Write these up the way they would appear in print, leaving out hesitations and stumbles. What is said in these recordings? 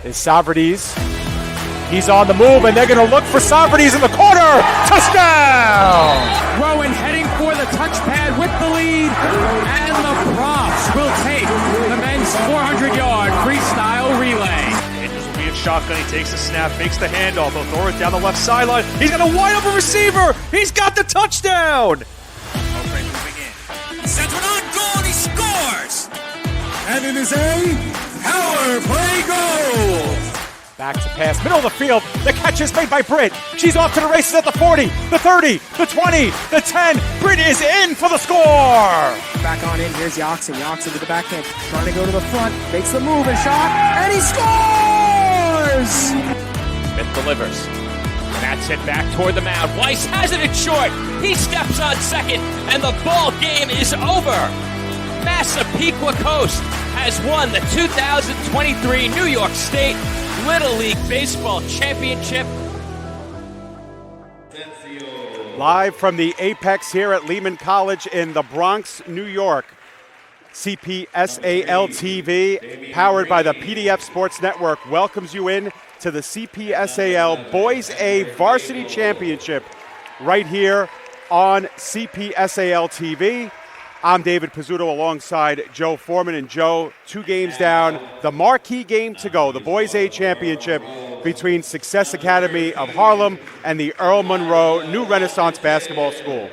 is Savardis. He's on the move, and they're going to look for Savardis in the corner. Touchdown! Rowan heading for the touchpad with the lead, and the Profs will take the men's 400-yard freestyle relay. Andrews will be in shotgun. He takes the snap, makes the handoff. He'll throw it down the left sideline. He's got a wide open receiver. He's got the touchdown. Monroe moving in. Sends one on goal, and he scores! And it is a power play goal! Back to pass, middle of the field. The catch is made by Britt. She's off to the races at the 40, the 30, the 20, the 10. Britt is in for the score. Back on in. Here's Yoxon. Yoxon to the backhand. Trying to go to the front. Makes the move and shot. And he scores! Smith delivers. That's it back toward the mound. Weiss has it in short. He steps on second, and the ball game is over. Massapequa Coast has won the 2023 New York State Little League Baseball Championship. Live from the Apex here at Lehman College in the Bronx, New York. CPSAL TV, powered by the PDF Sports Network, welcomes you in to the CPSAL Boys A Varsity Championship right here on CPSAL TV. I'm David Pizzuto alongside Joe Foreman. And Joe, 2 games down, the marquee game to go, the Boys A Championship between Success Academy of Harlem and the Earl Monroe New Renaissance Basketball School.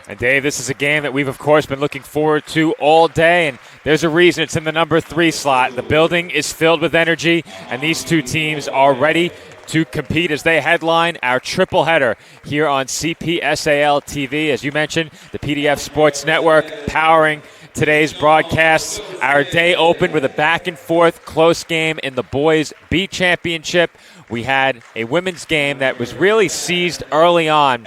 And Dave, this is a game that we've, of course, been looking forward to all day, and there's a reason it's in the number 3 slot. The building is filled with energy, and these two teams are ready to compete as they headline our triple header here on CPSAL TV. As you mentioned, the PDF Sports Network powering today's broadcasts. Our day opened with a back-and-forth close game in the Boys B Championship. We had a women's game that was really seized early on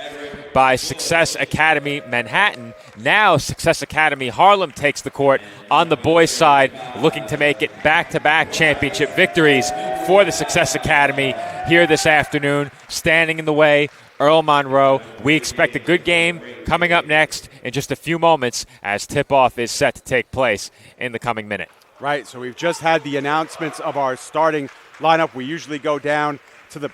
by Success Academy Manhattan. Now Success Academy Harlem takes the court on the boys' side, looking to make it back-to-back championship victories for the Success Academy here this afternoon. Standing in the way, Earl Monroe. We expect a good game coming up next in just a few moments as tip-off is set to take place in the coming minute. Right, so we've just had the announcements of our starting lineup. We usually go down to the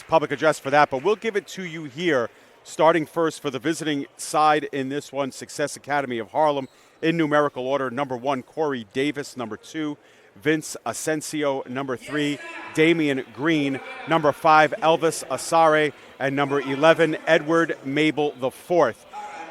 public address for that, but we'll give it to you here. Starting first for the visiting side in this one, Success Academy of Harlem. In numerical order, number 1, Corey Davis. Number 2, Vince Asensio. Number 3, Damian Green. Number 5, Elvis Asare. And number 11, Edward Mabel IV.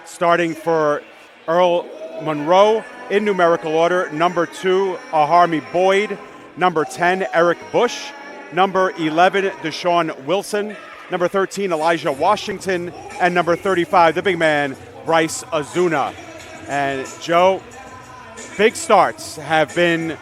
Starting for Earl Monroe, in numerical order, number 2, Aharmi Boyd. Number 10, Eric Bush. Number 11, Deshaun Wilson. Number 13, Elijah Washington. And number 35, the big man, Bryce Azuna. And Joe, big starts have been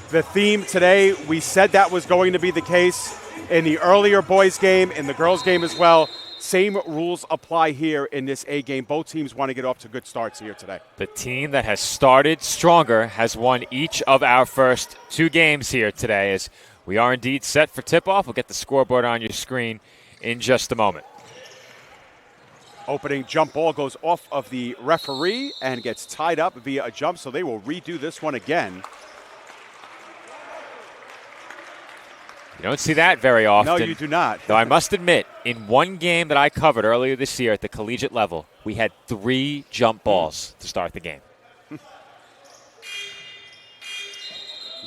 the theme today. We said that was going to be the case in the earlier boys game, in the girls game as well. Same rules apply here in this A game. Both teams want to get off to good starts here today. The team that has started stronger has won each of our first 2 games here today. As we are indeed set for tip-off. We'll get the scoreboard on your screen in just a moment. Opening jump ball goes off of the referee and gets tied up via a jump, so they will redo this one again. You don't see that very often. No, you do not. Though I must admit, in one game that I covered earlier this year at the collegiate level, we had 3 jump balls to start the game.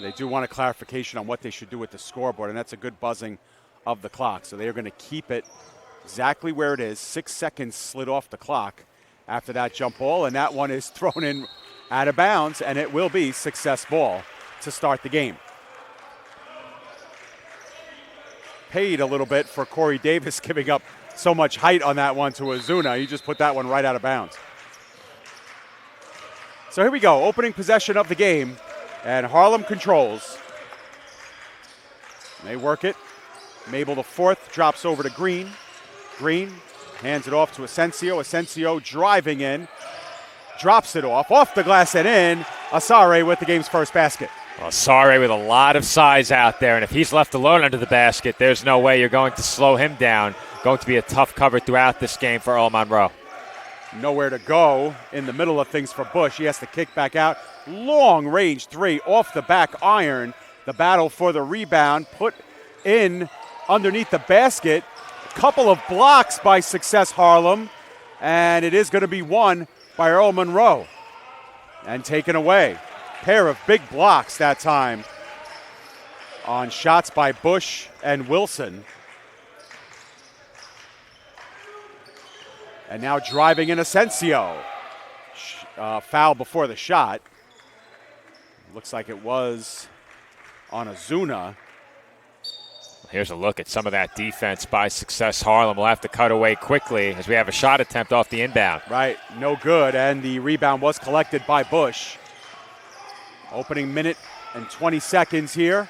They do want a clarification on what they should do with the scoreboard, and that's a good buzzing of the clock. So they are going to keep it exactly where it is. 6 seconds slid off the clock after that jump ball, and that one is thrown in out of bounds, and it will be Success ball to start the game. Paid a little bit for Corey Davis giving up so much height on that one to Azuna. He just put that one right out of bounds. So here we go, opening possession of the game, and Harlem controls. They work it. Mabel the 4th drops over to Green. Green hands it off to Asensio. Asensio driving in, drops it off the glass and in. Asare with the game's first basket. Well, Asare with a lot of size out there, and if he's left alone under the basket, there's no way you're going to slow him down. Going to be a tough cover throughout this game for Earl Monroe. Nowhere to go in the middle of things for Bush. He has to kick back out. Long range 3 off the back iron. the battle for the rebound, put in underneath the basket. Couple of blocks by Success Harlem, and it is going to be won by Earl Monroe and taken away. Pair of big blocks that time on shots by Bush and Wilson. And now driving in Asensio. Foul before the shot. Looks like it was on Azuna. Here's a look at some of that defense by Success Harlem. We'll have to cut away quickly as we have a shot attempt off the inbound. Right, no good, and the rebound was collected by Bush. Opening minute and 20 seconds here,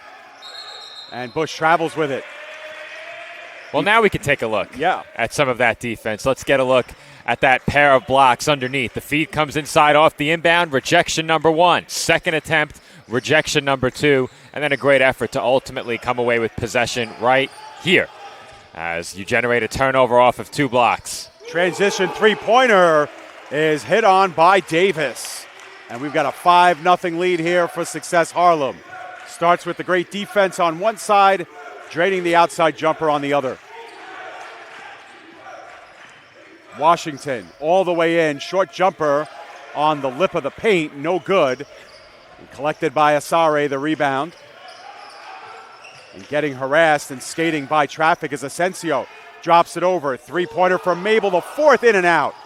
and Bush travels with it. Well, now we can take a look at some of that defense. Let's get a look at that pair of blocks underneath. The feed comes inside off the inbound, rejection number 1. Second attempt, rejection number 2, and then a great effort to ultimately come away with possession right here as you generate a turnover off of 2 blocks. Transition three-pointer is hit on by Davis. And we've got a 5-0 lead here for Success Harlem. Starts with the great defense on one side, draining the outside jumper on the other. Washington all the way in, short jumper on the lip of the paint, no good. And collected by Asare, the rebound. And getting harassed and skating by traffic as Asensio drops it over. Three-pointer from Mabel, the fourth in and out.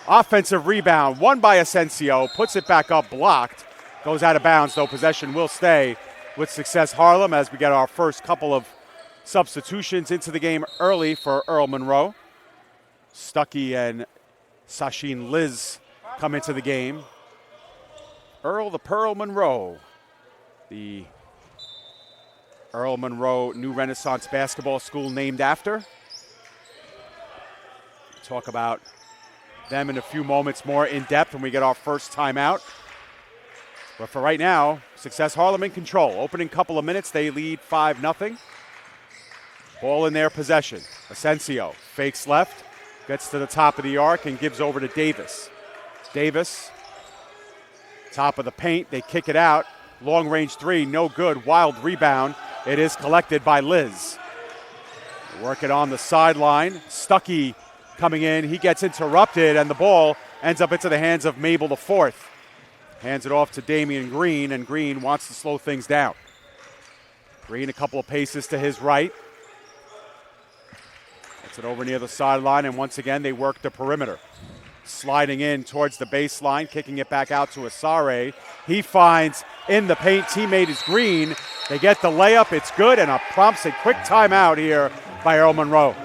Offensive rebound, won by Asensio, puts it back up, blocked. Goes out of bounds, though possession will stay with Success Harlem as we get our first couple of substitutions into the game early for Earl Monroe. Stuckey and Sachin Liz come into the game. Earl the Pearl Monroe, the Earl Monroe New Renaissance Basketball School named after. Talk about them in a few moments more in depth when we get our first timeout. But for right now, Success Harlem in control. Opening couple of minutes, they lead 5-0. Ball in their possession. Asensio fakes left, gets to the top of the arc and gives over to Davis. Davis, top of the paint, they kick it out. Long range three, no good. Wild rebound. It is collected by Liz. Working on the sideline. Stuckey coming in. He gets interrupted, and the ball ends up into the hands of Mabel the fourth. Hands it off to Damian Green, and Green wants to slow things down. Green a couple of paces to his right. Gets it over near the sideline, and once again they work the perimeter. Sliding in towards the baseline, kicking it back out to Asare. He finds in the paint, teammate is Green. They get the layup, it's good, and prompts a quick timeout here by Earl Monroe.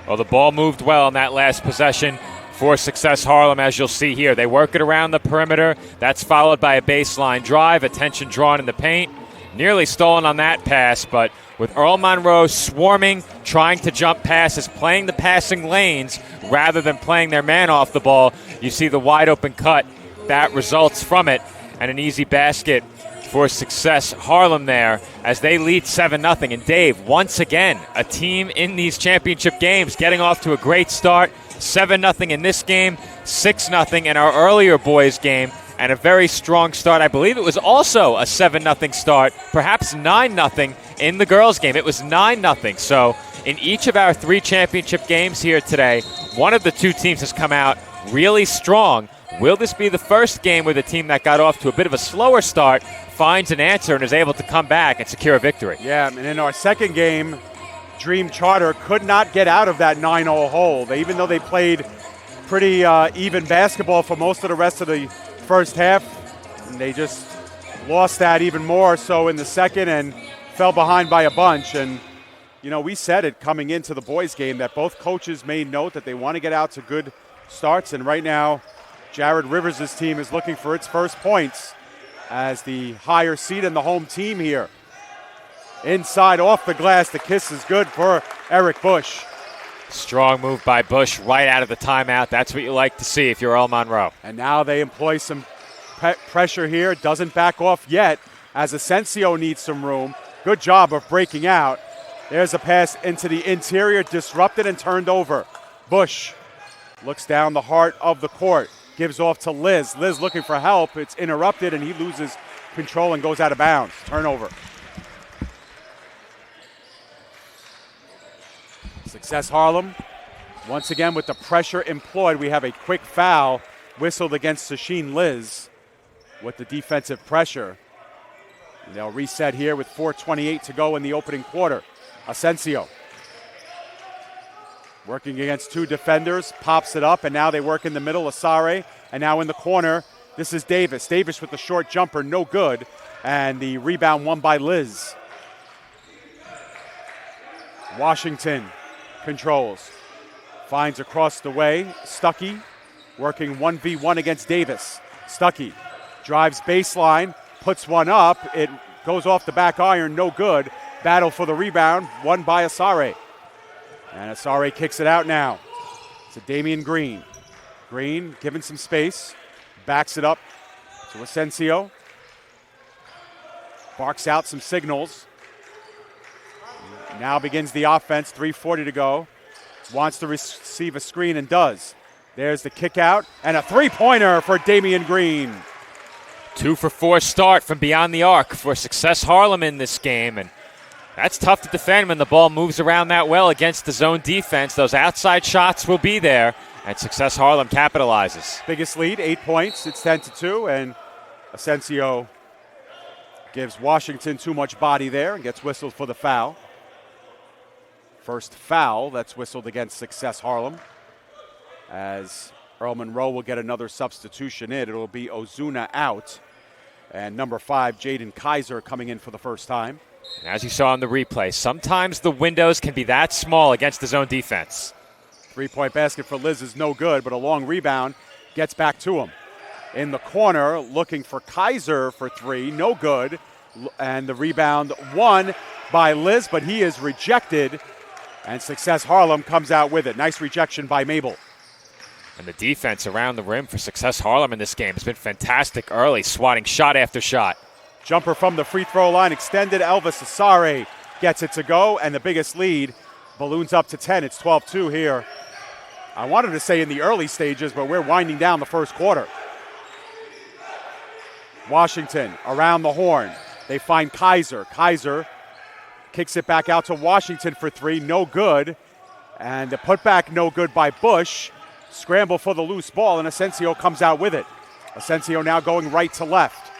Well, the ball moved well on that last possession for Success Harlem, as you'll see here. They work it around the perimeter. That's followed by a baseline drive, attention drawn in the paint. Nearly stolen on that pass, but with Earl Monroe swarming, trying to jump passes, playing the passing lanes rather than playing their man off the ball, you see the wide open cut. That results from it, and an easy basket for Success Harlem there as they lead 7-0. And Dave, once again, a team in these championship games getting off to a great start. 7-0 in this game, 6-0 in our earlier boys game, and a very strong start. I believe it was also a 7-0 start, perhaps 9-0 in the girls' game. It was 9-0. So in each of our 3 championship games here today, one of the 2 teams has come out really strong. Will this be the first game where the team that got off to a bit of a slower start finds an answer and is able to come back and secure a victory? Yeah, and in our second game, Dream Charter could not get out of that 9-0 hole. Even though they played pretty even basketball for most of the rest of the first half, and they just lost that even more so in the second and fell behind by a bunch. And, you know, we said it coming into the boys' game that both coaches made note that they want to get out to good starts. And right now, Jared Rivers' team is looking for its first points as the higher seed and the home team here. Inside off the glass, the kiss is good for Eric Bush. Strong move by Bush right out of the timeout. That's what you like to see if you're Earl Monroe. And now they employ some pressure here. Doesn't back off yet as Asensio needs some room. Good job of breaking out. There's a pass into the interior, disrupted and turned over. Bush looks down the heart of the court. Gives off to Liz. Liz looking for help. It's interrupted, and he loses control and goes out of bounds. Turnover. Success Harlem, once again with the pressure employed, we have a quick foul whistled against Sasheen Liz with the defensive pressure. And they'll reset here with 4:28 to go in the opening quarter. Asensio working against two defenders, pops it up, and now they work in the middle, Asare, and now in the corner, this is Davis. Davis with the short jumper, no good, and the rebound won by Liz. Washington controls, finds across the way, Stuckey working 1v1 against Davis. Stuckey drives baseline, puts one up, it goes off the back iron, no good. Battle for the rebound, won by Asare. And Asare kicks it out now. It's a Damian Green. Green given some space, backs it up to Asensio. Barks out some signals. Now begins the offense, 3:40 to go. Wants to receive a screen and does. There's the kick out and a three-pointer for Damian Green. 2 for 4 start from beyond the arc for Success Harlem in this game, and that's tough to defend when the ball moves around that well against the zone defense. Those outside shots will be there, and Success Harlem capitalizes. Biggest lead, 8 points. It's 10-2, and Asensio gives Washington too much body there and gets whistled for the foul. First foul that's whistled against Success Harlem, as Earl Monroe will get another substitution in. It'll be Ozuna out, and number 5, Jaden Kaiser, coming in for the first time. And as you saw in the replay, sometimes the windows can be that small against the zone defense. Three-point basket for Liz is no good, but a long rebound gets back to him. In the corner, looking for Kaiser for three, no good. And the rebound won by Liz, but he is rejected, and Success Harlem comes out with it. Nice rejection by Mabel. And the defense around the rim for Success Harlem in this game has been fantastic early, swatting shot after shot. Jumper from the free throw line extended. Elvis Asare gets it to go, and the biggest lead balloons up to 10. It's 12-2 here. I wanted to say in the early stages, but we're winding down the first quarter. Washington around the horn. They find Kaiser. Kaiser kicks it back out to Washington for three. No good. And the putback no good by Bush. Scramble for the loose ball, and Asensio comes out with it. Asensio now going right to left.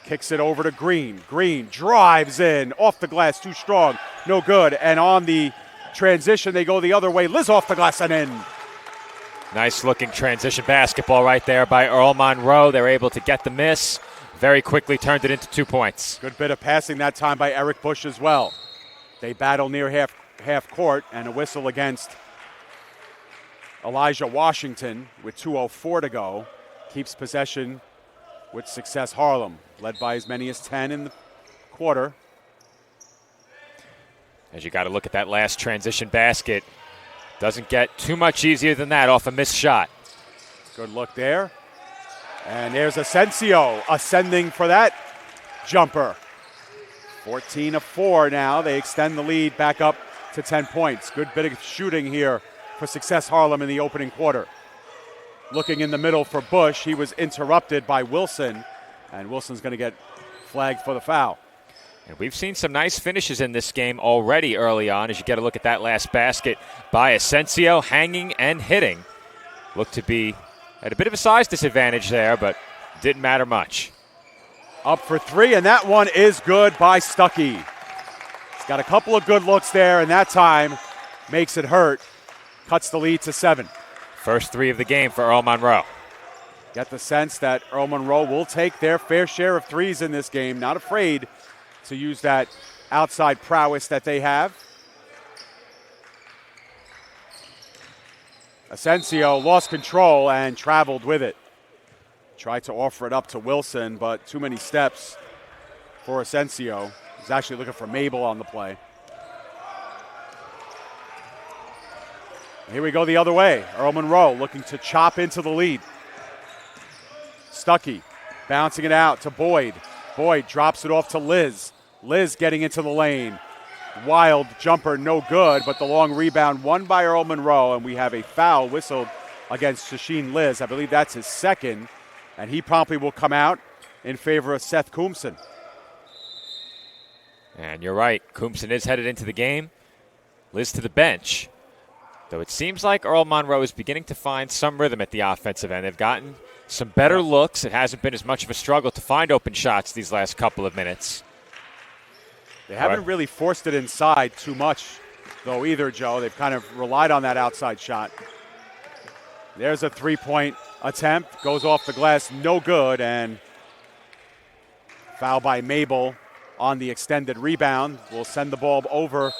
Kicks it over to Green. Green drives in. Off the glass, too strong. No good. And on the transition, they go the other way. Liz off the glass and in. Nice looking transition basketball right there by Earl Monroe. They're able to get the miss. Very quickly turned it into 2 points. Good bit of passing that time by Eric Bush as well. They battle near half court, and a whistle against Elijah Washington with 2:04 to go. Keeps possession with Success Harlem, led by as many as 10 in the quarter. As you got to look at that last transition basket. Doesn't get too much easier than that off a missed shot. Good look there. And there's Asensio ascending for that jumper. 14-4 now. They extend the lead back up to 10 points. Good bit of shooting here for Success Harlem in the opening quarter. Looking in the middle for Bush. He was interrupted by Wilson, and Wilson's going to get flagged for the foul. And we've seen some nice finishes in this game already early on as you get a look at that last basket by Asensio, hanging and hitting. Looked to be at a bit of a size disadvantage there, but didn't matter much. Up for three, and that one is good by Stuckey. He's got a couple of good looks there, and that time makes it hurt. Cuts the lead to 7. First three of the game for Earl Monroe. Get the sense that Earl Monroe will take their fair share of threes in this game. Not afraid to use that outside prowess that they have. Asensio lost control and traveled with it. Tried to offer it up to Wilson, but too many steps for Asensio. He's actually looking for Mabel on the play. Here we go the other way. Earl Monroe looking to chop into the lead. Stuckey bouncing it out to Boyd. Boyd drops it off to Liz. Liz getting into the lane. Wild jumper, no good, but the long rebound won by Earl Monroe, and we have a foul whistled against Sasheen Liz. I believe that's his second, and he promptly will come out in favor of Seth Coombson. And you're right, Coombson is headed into the game. Liz to the bench. Though it seems like Earl Monroe is beginning to find some rhythm at the offensive end. They've gotten some better looks. It hasn't been as much of a struggle to find open shots these last couple of minutes. They haven't really forced it inside too much, though, either, Joe. They've kind of relied on that outside shot. There's a three-point attempt. Goes off the glass, no good, and foul by Mabel on the extended rebound. Will send the ball over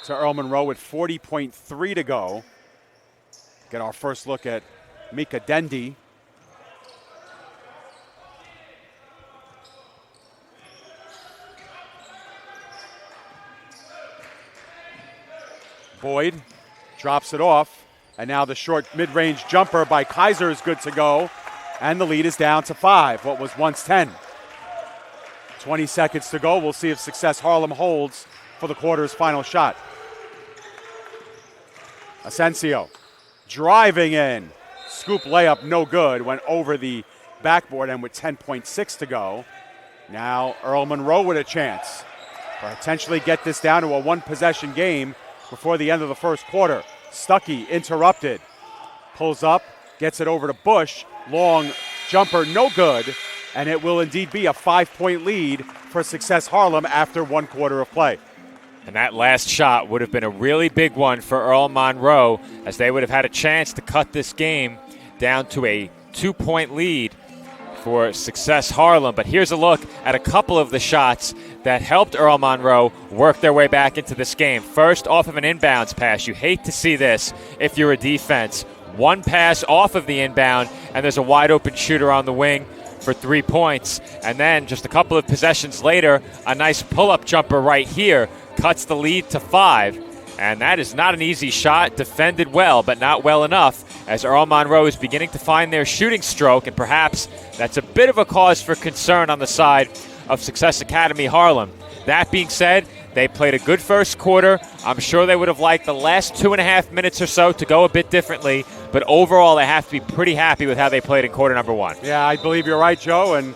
to Earl Monroe with 40.3 to go. Get our first look at Mika Dendy. Boyd drops it off, and now the short mid-range jumper by Kaiser is good to go, and the lead is down to 5, what was once 10. 20 seconds to go. We'll see if Success Harlem holds for the quarter's final shot. Asensio driving in. Scoop layup, no good. Went over the backboard, and with 10.6 to go. Now Earl Monroe with a chance to potentially get this down to a one-possession game before the end of the first quarter. Stuckey interrupted. Pulls up, gets it over to Bush. Long jumper, no good. And it will indeed be a 5-point lead for Success Harlem after 1 quarter of play. And that last shot would have been a really big one for Earl Monroe, as they would have had a chance to cut this game down to a 2-point lead for Success Harlem. But here's a look at a couple of the shots that helped Earl Monroe work their way back into this game. First, off of an inbounds pass. You hate to see this if you're a defense. One pass off of the inbound, and there's a wide open shooter on the wing for 3 points. And then just a couple of possessions later, a nice pull-up jumper right here cuts the lead to 5. And that is not an easy shot, defended well, but not well enough, as Earl Monroe is beginning to find their shooting stroke, and perhaps that's a bit of a cause for concern on the side of Success Academy Harlem. That being said, they played a good first quarter. I'm sure they would have liked the last 2.5 minutes or so to go a bit differently, but overall they have to be pretty happy with how they played in quarter number 1. Yeah, I believe you're right, Joe, and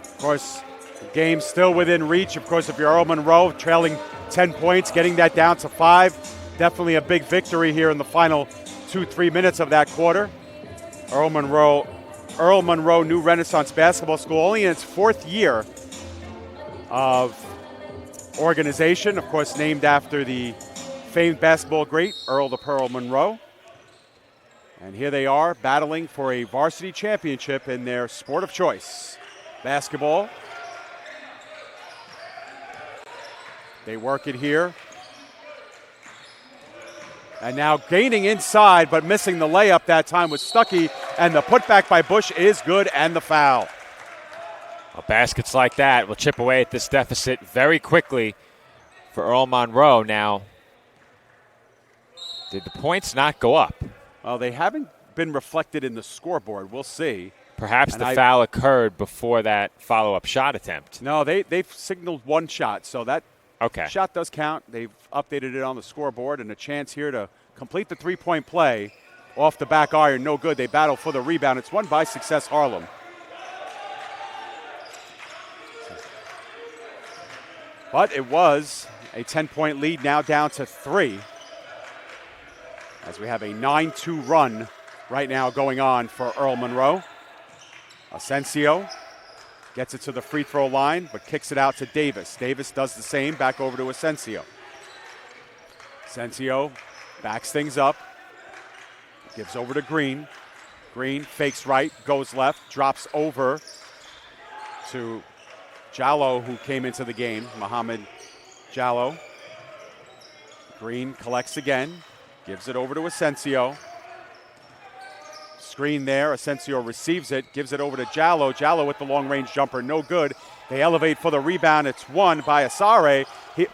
of course, the game's still within reach. Of course, if you're Earl Monroe trailing 10 points, getting that down to 5, definitely a big victory here in the final 2-3 minutes of that quarter. Earl Monroe New Renaissance Basketball School, only in its 4th year of organization, of course named after the famed basketball great Earl the Pearl Monroe. And here they are battling for a varsity championship in their sport of choice, basketball. They work it here. And now gaining inside, but missing the layup that time with Stuckey. And the putback by Bush is good, and the foul. Well, baskets like that will chip away at this deficit very quickly for Earl Monroe. Now, did the points not go up? Well, they haven't been reflected in the scoreboard. We'll see. Perhaps the foul occurred before that follow-up shot attempt. No, they've signaled one shot, so that shot does count. They've updated it on the scoreboard, and a chance here to complete the three-point play off the back iron. No good. They battle for the rebound. It's won by Success Harlem. But it was a 10-point lead, now down to 3, as we have a 9-2 run right now going on for Earl Monroe. Asensio gets it to the free throw line, but kicks it out to Davis. Davis does the same, back over to Asensio. Asensio backs things up, gives over to Green. Green fakes right, goes left, drops over to Jallo, who came into the game, Mohamed Jallo. Green collects again, gives it over to Asensio. Screen there, Asensio receives it, gives it over to Jallo. Jallo with the long-range jumper, no good. They elevate for the rebound. It's won by Asare.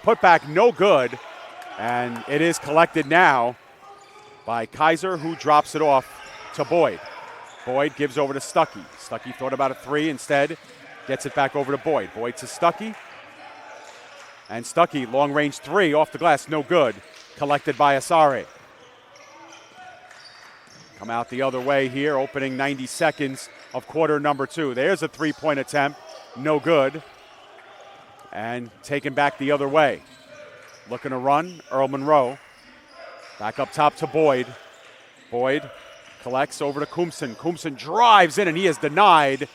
Put back, no good. And it is collected now by Kaiser, who drops it off to Boyd. Boyd gives over to Stuckey. Stuckey thought about a 3 instead. Gets it back over to Boyd. Boyd to Stuckey. And Stuckey, long-range 3 off the glass, no good. Collected by Asare. Come out the other way here, opening 90 seconds of quarter number 2. There's a 3-point attempt, no good. And taken back the other way. Looking to run, Earl Monroe. Back up top to Boyd. Boyd collects over to Kumsen. Kumsen drives in, and he is denied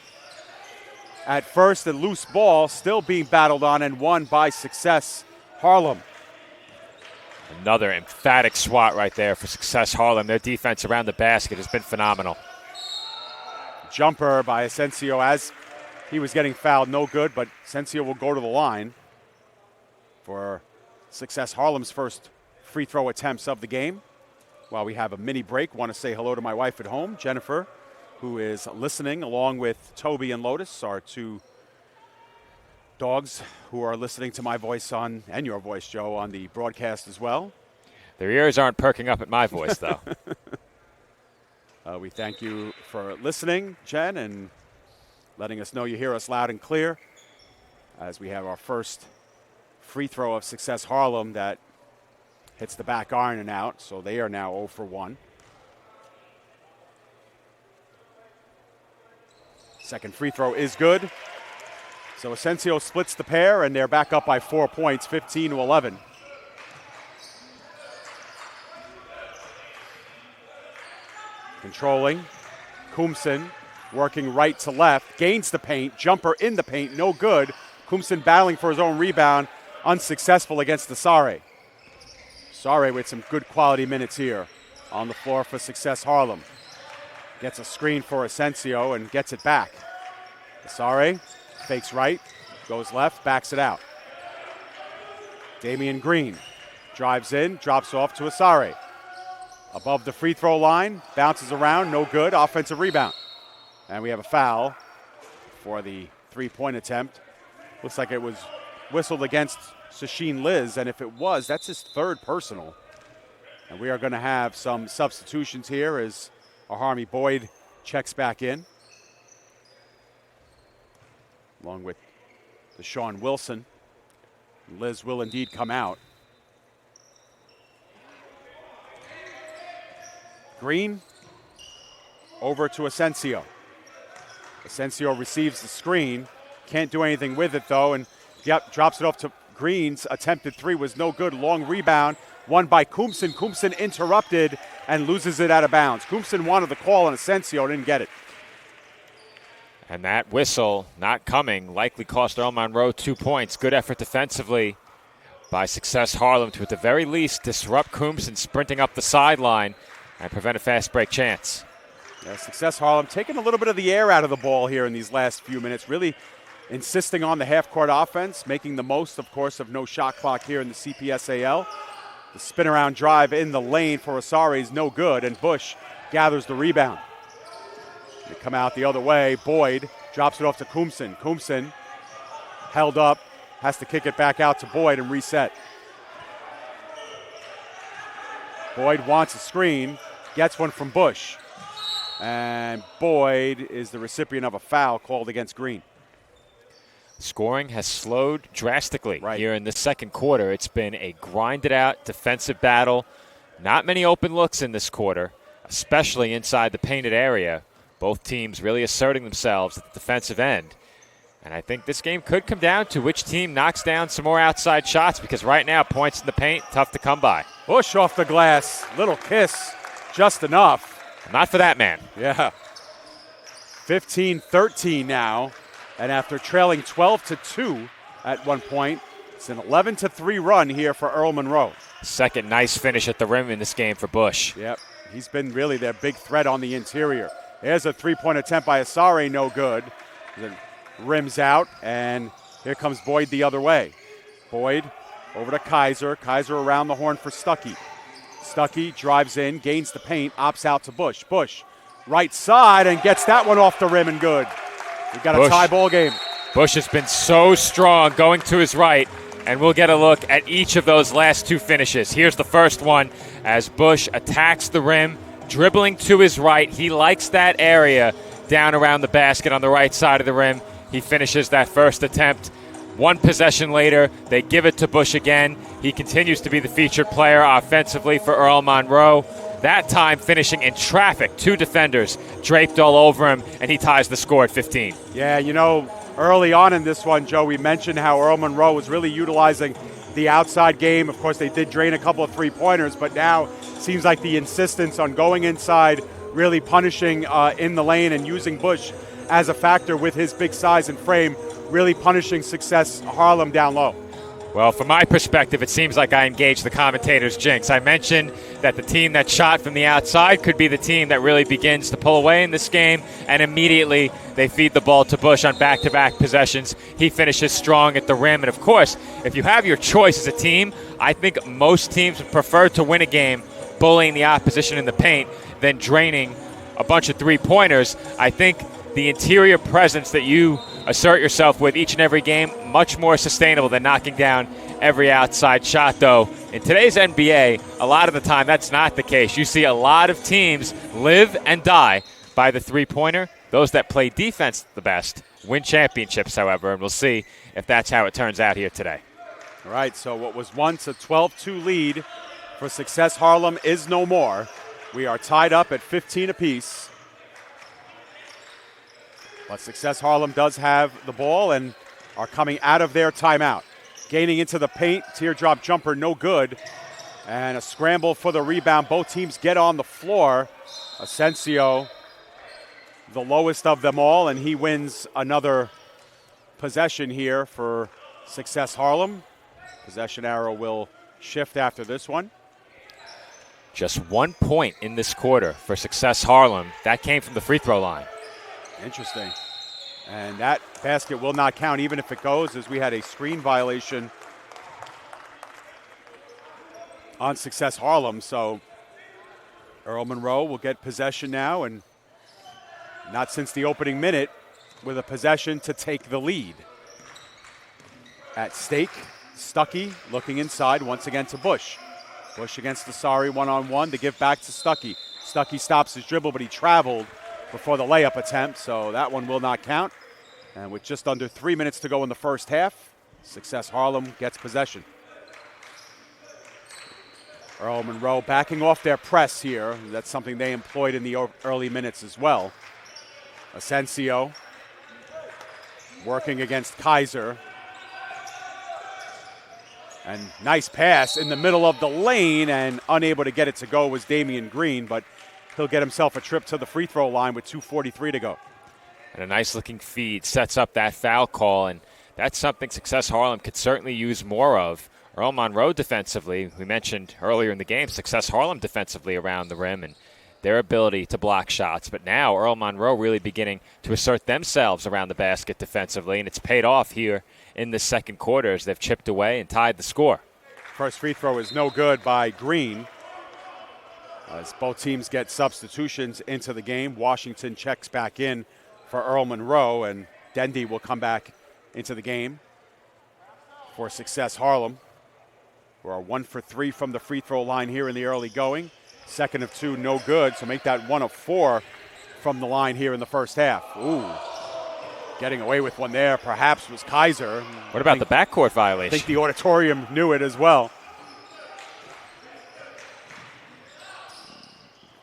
at first. A loose ball still being battled on and won by Success Harlem. Another emphatic swat right there for Success Harlem. Their defense around the basket has been phenomenal. Jumper by Asensio as he was getting fouled. No good, but Asensio will go to the line for Success Harlem's first free throw attempts of the game. While we have a mini break, want to say hello to my wife at home, Jennifer, who is listening along with Toby and Lotus, our two dogs who are listening to my voice and your voice, Joe, on the broadcast as well. Their ears aren't perking up at my voice, though. We thank you for listening, Jen, and letting us know you hear us loud and clear as we have our first free throw of Success Harlem that hits the back iron and out, so they are now 0 for 1. Second free throw is good. So Asensio splits the pair, and they're back up by 4 points, 15-11. Controlling. Kumsen working right to left, gains the paint, jumper in the paint, no good. Kumsen battling for his own rebound, unsuccessful against Asare. Asare with some good quality minutes here on the floor for Success Harlem. Gets a screen for Asensio and gets it back. Asare fakes right, goes left, backs it out. Damian Green drives in, drops off to Asare. Above the free throw line, bounces around, no good, offensive rebound. And we have a foul for the three-point attempt. Looks like it was whistled against Sasheen Liz, and if it was, that's his third personal. And we are going to have some substitutions here as Ahami Boyd checks back in, along with Deshaun Wilson. Liz will indeed come out. Green over to Asensio. Asensio receives the screen. Can't do anything with it, though, and drops it off to Green's attempted three was no good. Long rebound, won by Kumsen. Kumsen interrupted and loses it out of bounds. Kumsen wanted the call, and Asensio didn't get it. And that whistle not coming likely cost Earl Monroe 2 points. Good effort defensively by Success Harlem to, at the very least, disrupt Kumsen sprinting up the sideline and prevent a fast break chance. Yeah, Success Harlem taking a little bit of the air out of the ball here in these last few minutes, really insisting on the half-court offense, making the most, of course, of no shot clock here in the CPSAL. The spin-around drive in the lane for Asare is no good, and Bush gathers the rebound. They come out the other way. Boyd drops it off to Kumsen. Kumsen held up, has to kick it back out to Boyd and reset. Boyd wants a screen, gets one from Bush. And Boyd is the recipient of a foul called against Green. Scoring has slowed drastically here in the second quarter. It's been a grinded-out defensive battle. Not many open looks in this quarter, especially inside the painted area. Both teams really asserting themselves at the defensive end. And I think this game could come down to which team knocks down some more outside shots, because right now, points in the paint, tough to come by. Bush off the glass. Little kiss, just enough. Not for that man. Yeah. 15-13 now. And after trailing 12-2 at one point, it's an 11-3 run here for Earl Monroe. Second nice finish at the rim in this game for Bush. Yep. He's been really their big threat on the interior. There's a three-point attempt by Asare, no good. The rims out, and here comes Boyd the other way. Boyd over to Kaiser. Kaiser around the horn for Stuckey. Stuckey drives in, gains the paint, opts out to Bush. Bush, right side, and gets that one off the rim and good. We've got a tie ball game. Bush has been so strong going to his right, and we'll get a look at each of those last two finishes. Here's the first one as Bush attacks the rim, dribbling to his right. He likes that area down around the basket on the right side of the rim. He finishes that first attempt. One possession later, they give it to Bush again. He continues to be the featured player offensively for Earl Monroe. That time finishing in traffic. Two defenders draped all over him, and he ties the score at 15. Yeah, you know, early on in this one, Joe, we mentioned how Earl Monroe was really utilizing the outside game. Of course, they did drain a couple of three-pointers, but now seems like the insistence on going inside, really punishing in the lane and using Bush as a factor with his big size and frame, really punishing Success Harlem down low. Well, from my perspective, it seems like I engaged the commentator's jinx. I mentioned that the team that shot from the outside could be the team that really begins to pull away in this game, and immediately they feed the ball to Bush on back-to-back possessions. He finishes strong at the rim, and of course, if you have your choice as a team, I think most teams would prefer to win a game bullying the opposition in the paint than draining a bunch of three-pointers. I think the interior presence that you assert yourself with each and every game, much more sustainable than knocking down every outside shot, though. In today's NBA, a lot of the time that's not the case. You see a lot of teams live and die by the three-pointer. Those that play defense the best win championships, however, and we'll see if that's how it turns out here today. All right, so what was once a 12-2 lead for Success Harlem is no more. We are tied up at 15 apiece. But Success Harlem does have the ball and are coming out of their timeout. Gaining into the paint, teardrop jumper, no good. And a scramble for the rebound. Both teams get on the floor. Asensio, the lowest of them all, and he wins another possession here for Success Harlem. Possession arrow will shift after this one. Just 1 point in this quarter for Success Harlem. That came from the free throw line. Interesting. And that basket will not count even if it goes, as we had a screen violation on Success Harlem. So Earl Monroe will get possession now, and not since the opening minute, with a possession to take the lead. At stake, Stuckey looking inside once again to Bush. Bush against Asari one-on-one to give back to Stuckey. Stuckey stops his dribble, but he traveled before the layup attempt, so that one will not count. And with just under 3 minutes to go in the first half, Success Harlem gets possession. Earl Monroe backing off their press here. That's something they employed in the early minutes as well. Asensio working against Kaiser. And nice pass in the middle of the lane, and unable to get it to go was Damian Green, but he'll get himself a trip to the free throw line with 2:43 to go. And a nice-looking feed sets up that foul call, and that's something Success Harlem could certainly use more of. Earl Monroe defensively, we mentioned earlier in the game, Success Harlem defensively around the rim and their ability to block shots. But now Earl Monroe really beginning to assert themselves around the basket defensively, and it's paid off here in the second quarter as they've chipped away and tied the score. First free throw is no good by Green. As both teams get substitutions into the game, Washington checks back in for Earl Monroe, and Dendy will come back into the game for Success Harlem, who are 1 for 3 from the free throw line here in the early going. Second of 2, no good, so make that 1 of 4 from the line here in the first half. Ooh, getting away with one there perhaps was Kaiser. What about the backcourt violation? I think the auditorium knew it as well.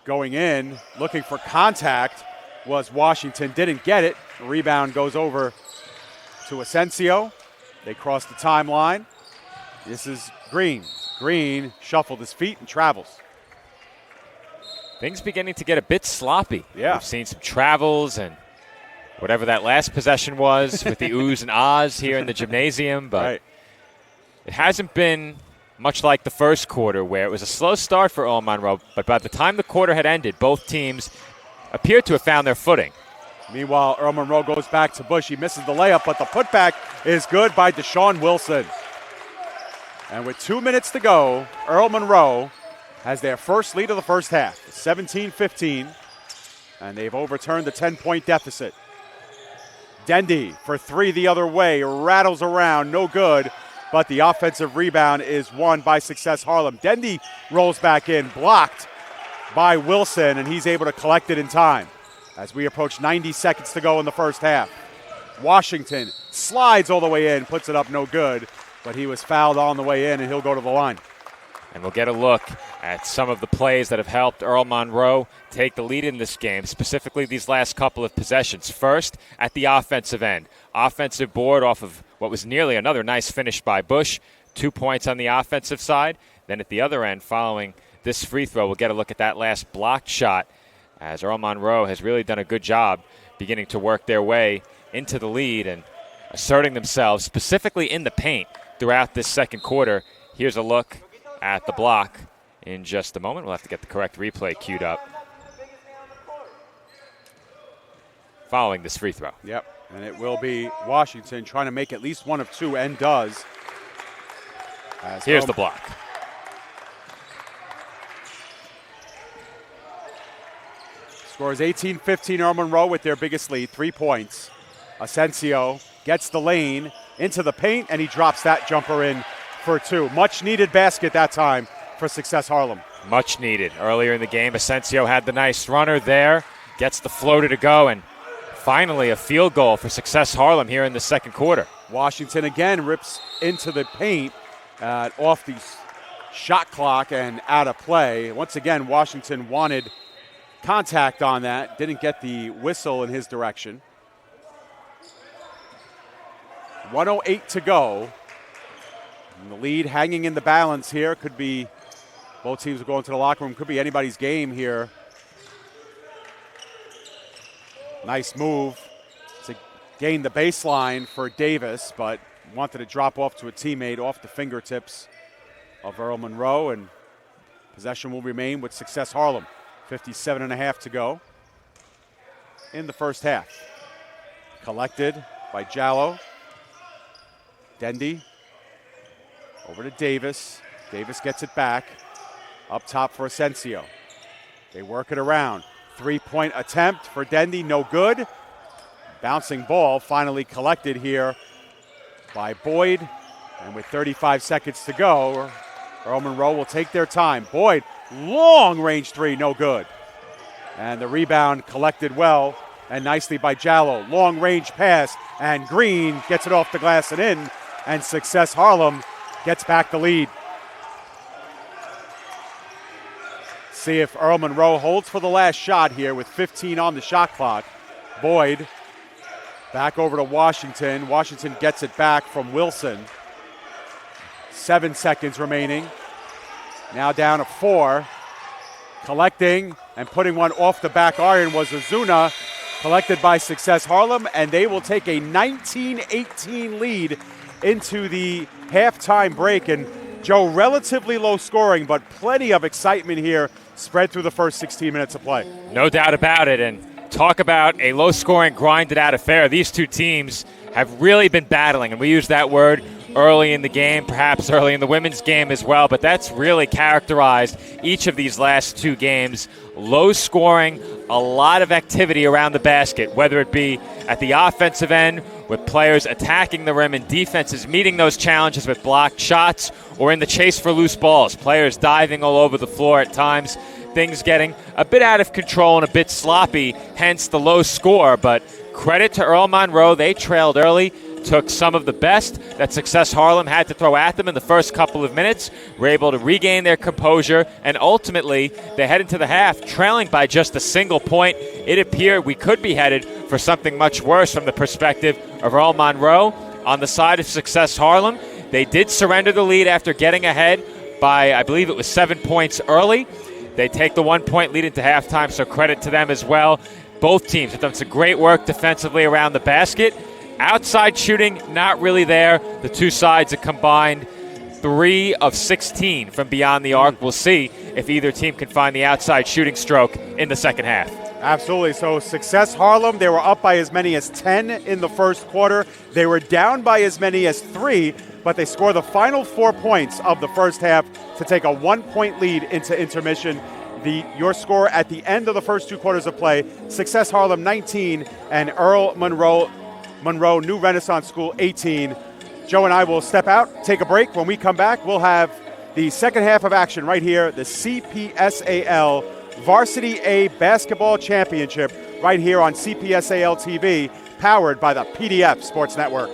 Going in, looking for contact, was Washington. Didn't get it. The rebound goes over to Asensio. They cross the timeline. This is Green. Green shuffled his feet and travels. Things beginning to get a bit sloppy. Yeah. We've seen some travels and whatever that last possession was with the oohs and ahs here in the gymnasium, but right. It hasn't been much like the first quarter, where it was a slow start for Earl Monroe, but by the time the quarter had ended, both teams appeared to have found their footing. Meanwhile, Earl Monroe goes back to Bush. He misses the layup, but the putback is good by Deshaun Wilson. And with 2 minutes to go, Earl Monroe has their first lead of the first half, 17-15, and they've overturned the 10-point deficit. Dendy for 3 the other way, rattles around, no good, but the offensive rebound is won by Success Harlem. Dendy rolls back in, blocked by Wilson, and he's able to collect it in time as we approach 90 seconds to go in the first half. Washington slides all the way in, puts it up, no good, but he was fouled on the way in, and he'll go to the line. And we'll get a look at some of the plays that have helped Earl Monroe take the lead in this game, specifically these last couple of possessions. First, at the offensive end. Offensive board off of what was nearly another nice finish by Bush. 2 points on the offensive side. Then at the other end, following this free throw. We'll get a look at that last blocked shot as Earl Monroe has really done a good job beginning to work their way into the lead and asserting themselves specifically in the paint throughout this second quarter. Here's a look at the block in just a moment. We'll have to get the correct replay queued up following this free throw. Yep, and it will be Washington trying to make at least one of two, and does. Here's the block. Scores 18-15 Earl Monroe with their biggest lead, 3 points. Asensio gets the lane into the paint, and he drops that jumper in for 2. Much needed basket that time for Success Harlem. Much needed. Earlier in the game, Asensio had the nice runner there, gets the floater to go, and finally a field goal for Success Harlem here in the second quarter. Washington again rips into the paint off the shot clock and out of play. Once again, Washington wanted contact on that, didn't get the whistle in his direction. 1:08 to go. And the lead hanging in the balance here. Could be, both teams will go into the locker room. Could be anybody's game here. Nice move to gain the baseline for Davis, but wanted to drop off to a teammate off the fingertips of Earl Monroe, and possession will remain with Success Harlem. 57.5 to go in the first half. Collected by Jallo. Dendy over to Davis. Davis gets it back. Up top for Asensio. They work it around. 3-point attempt for Dendy, no good. Bouncing ball finally collected here by Boyd. And with 35 seconds to go, Earl Monroe will take their time. Boyd, long range 3, no good. And the rebound collected well and nicely by Jallo. Long range pass, and Green gets it off the glass and in. And Success Harlem gets back the lead. See if Earl Monroe holds for the last shot here with 15 on the shot clock. Boyd back over to Washington. Washington gets it back from Wilson. 7 seconds remaining. Now down to 4. Collecting and putting one off the back iron was Ozuna. Collected by Success Harlem, and they will take a 19-18 lead into the halftime break. And Joe, relatively low scoring, but plenty of excitement here spread through the first 16 minutes of play. No doubt about it, and talk about a low-scoring, grinded-out affair. These two teams have really been battling, and we use that word early in the game, perhaps early in the women's game as well, but that's really characterized each of these last two games. Low scoring, a lot of activity around the basket, whether it be at the offensive end with players attacking the rim and defenses meeting those challenges with blocked shots, or in the chase for loose balls, players diving all over the floor at times, things getting a bit out of control and a bit sloppy, hence the low score. But credit to Earl Monroe, they trailed early, took some of the best that Success Harlem had to throw at them in the first couple of minutes, were able to regain their composure, and ultimately they head into the half trailing by just a single point. It appeared we could be headed for something much worse from the perspective of Earl Monroe. On the side of Success Harlem, they did surrender the lead after getting ahead by, I believe it was 7 points early. They take the 1 point lead into halftime, so credit to them as well. Both teams have done some great work defensively around the basket. Outside shooting, not really there. The two sides have combined 3 of 16 from beyond the arc. We'll see if either team can find the outside shooting stroke in the second half. Absolutely. So Success Harlem, they were up by as many as 10 in the first quarter. They were down by as many as 3, but they score the final 4 points of the first half to take a 1 point lead into intermission. Your score at the end of the first 2 quarters of play, Success Harlem 19 and Earl Monroe New Renaissance School 18. Joe and I will step out, take a break. When we come back, we'll have the second half of action right here, the CPSAL Varsity A Basketball Championship right here on CPSAL TV, powered by the PDF Sports Network.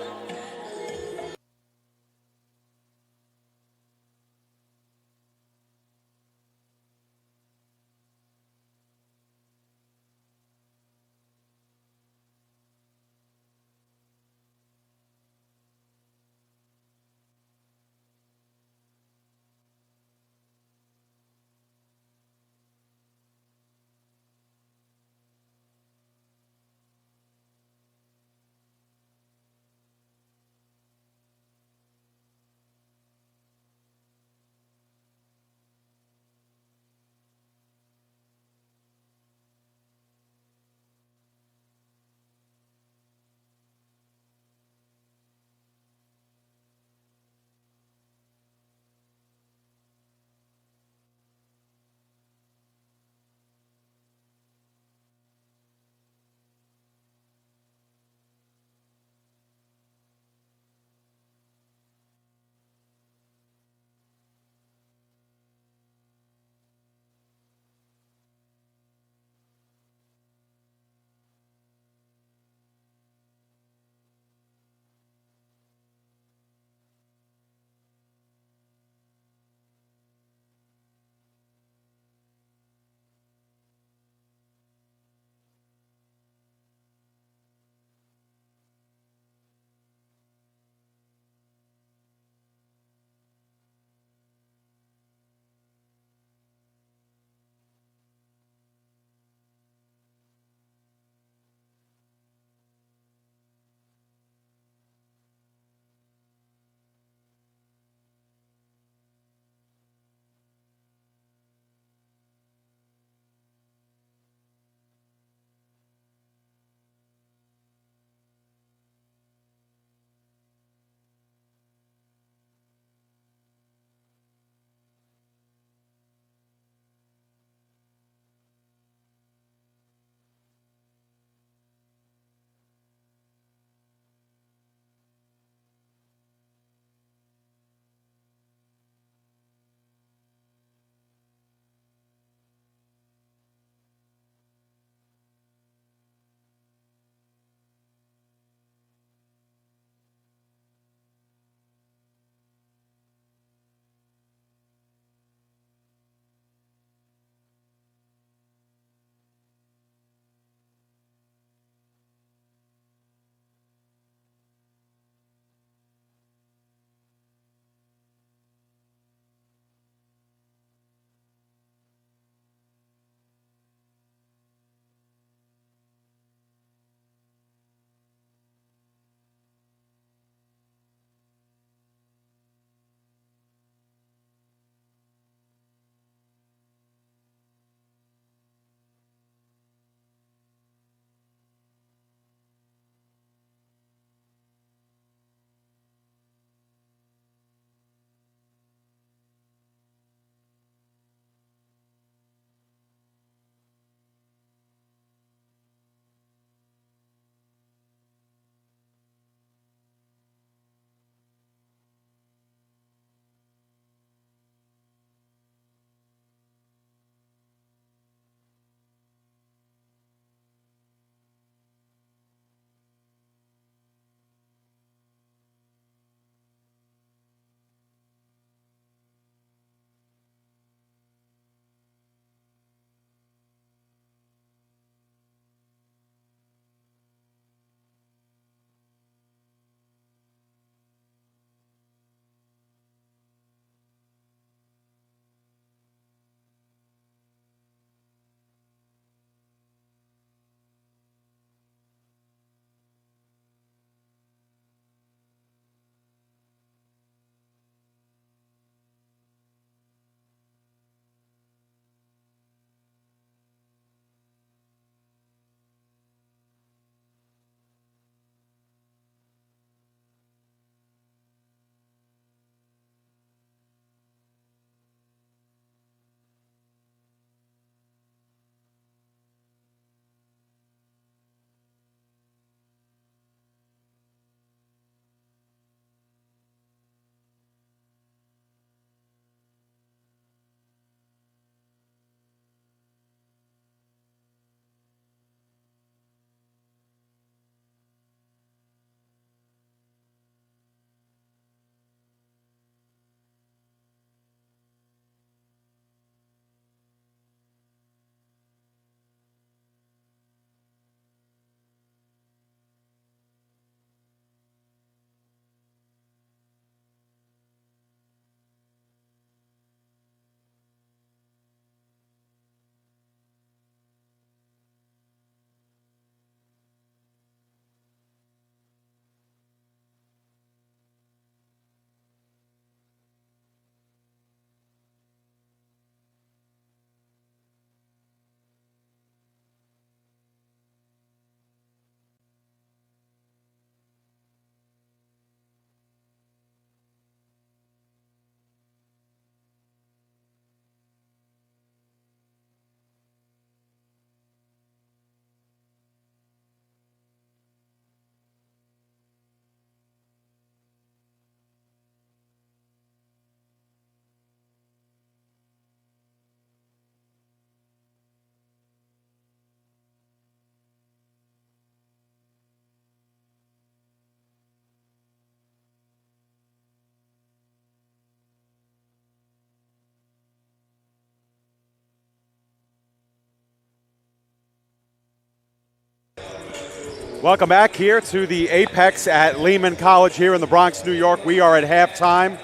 Welcome back here to the Apex at Lehman College here in the Bronx, New York. We are at halftime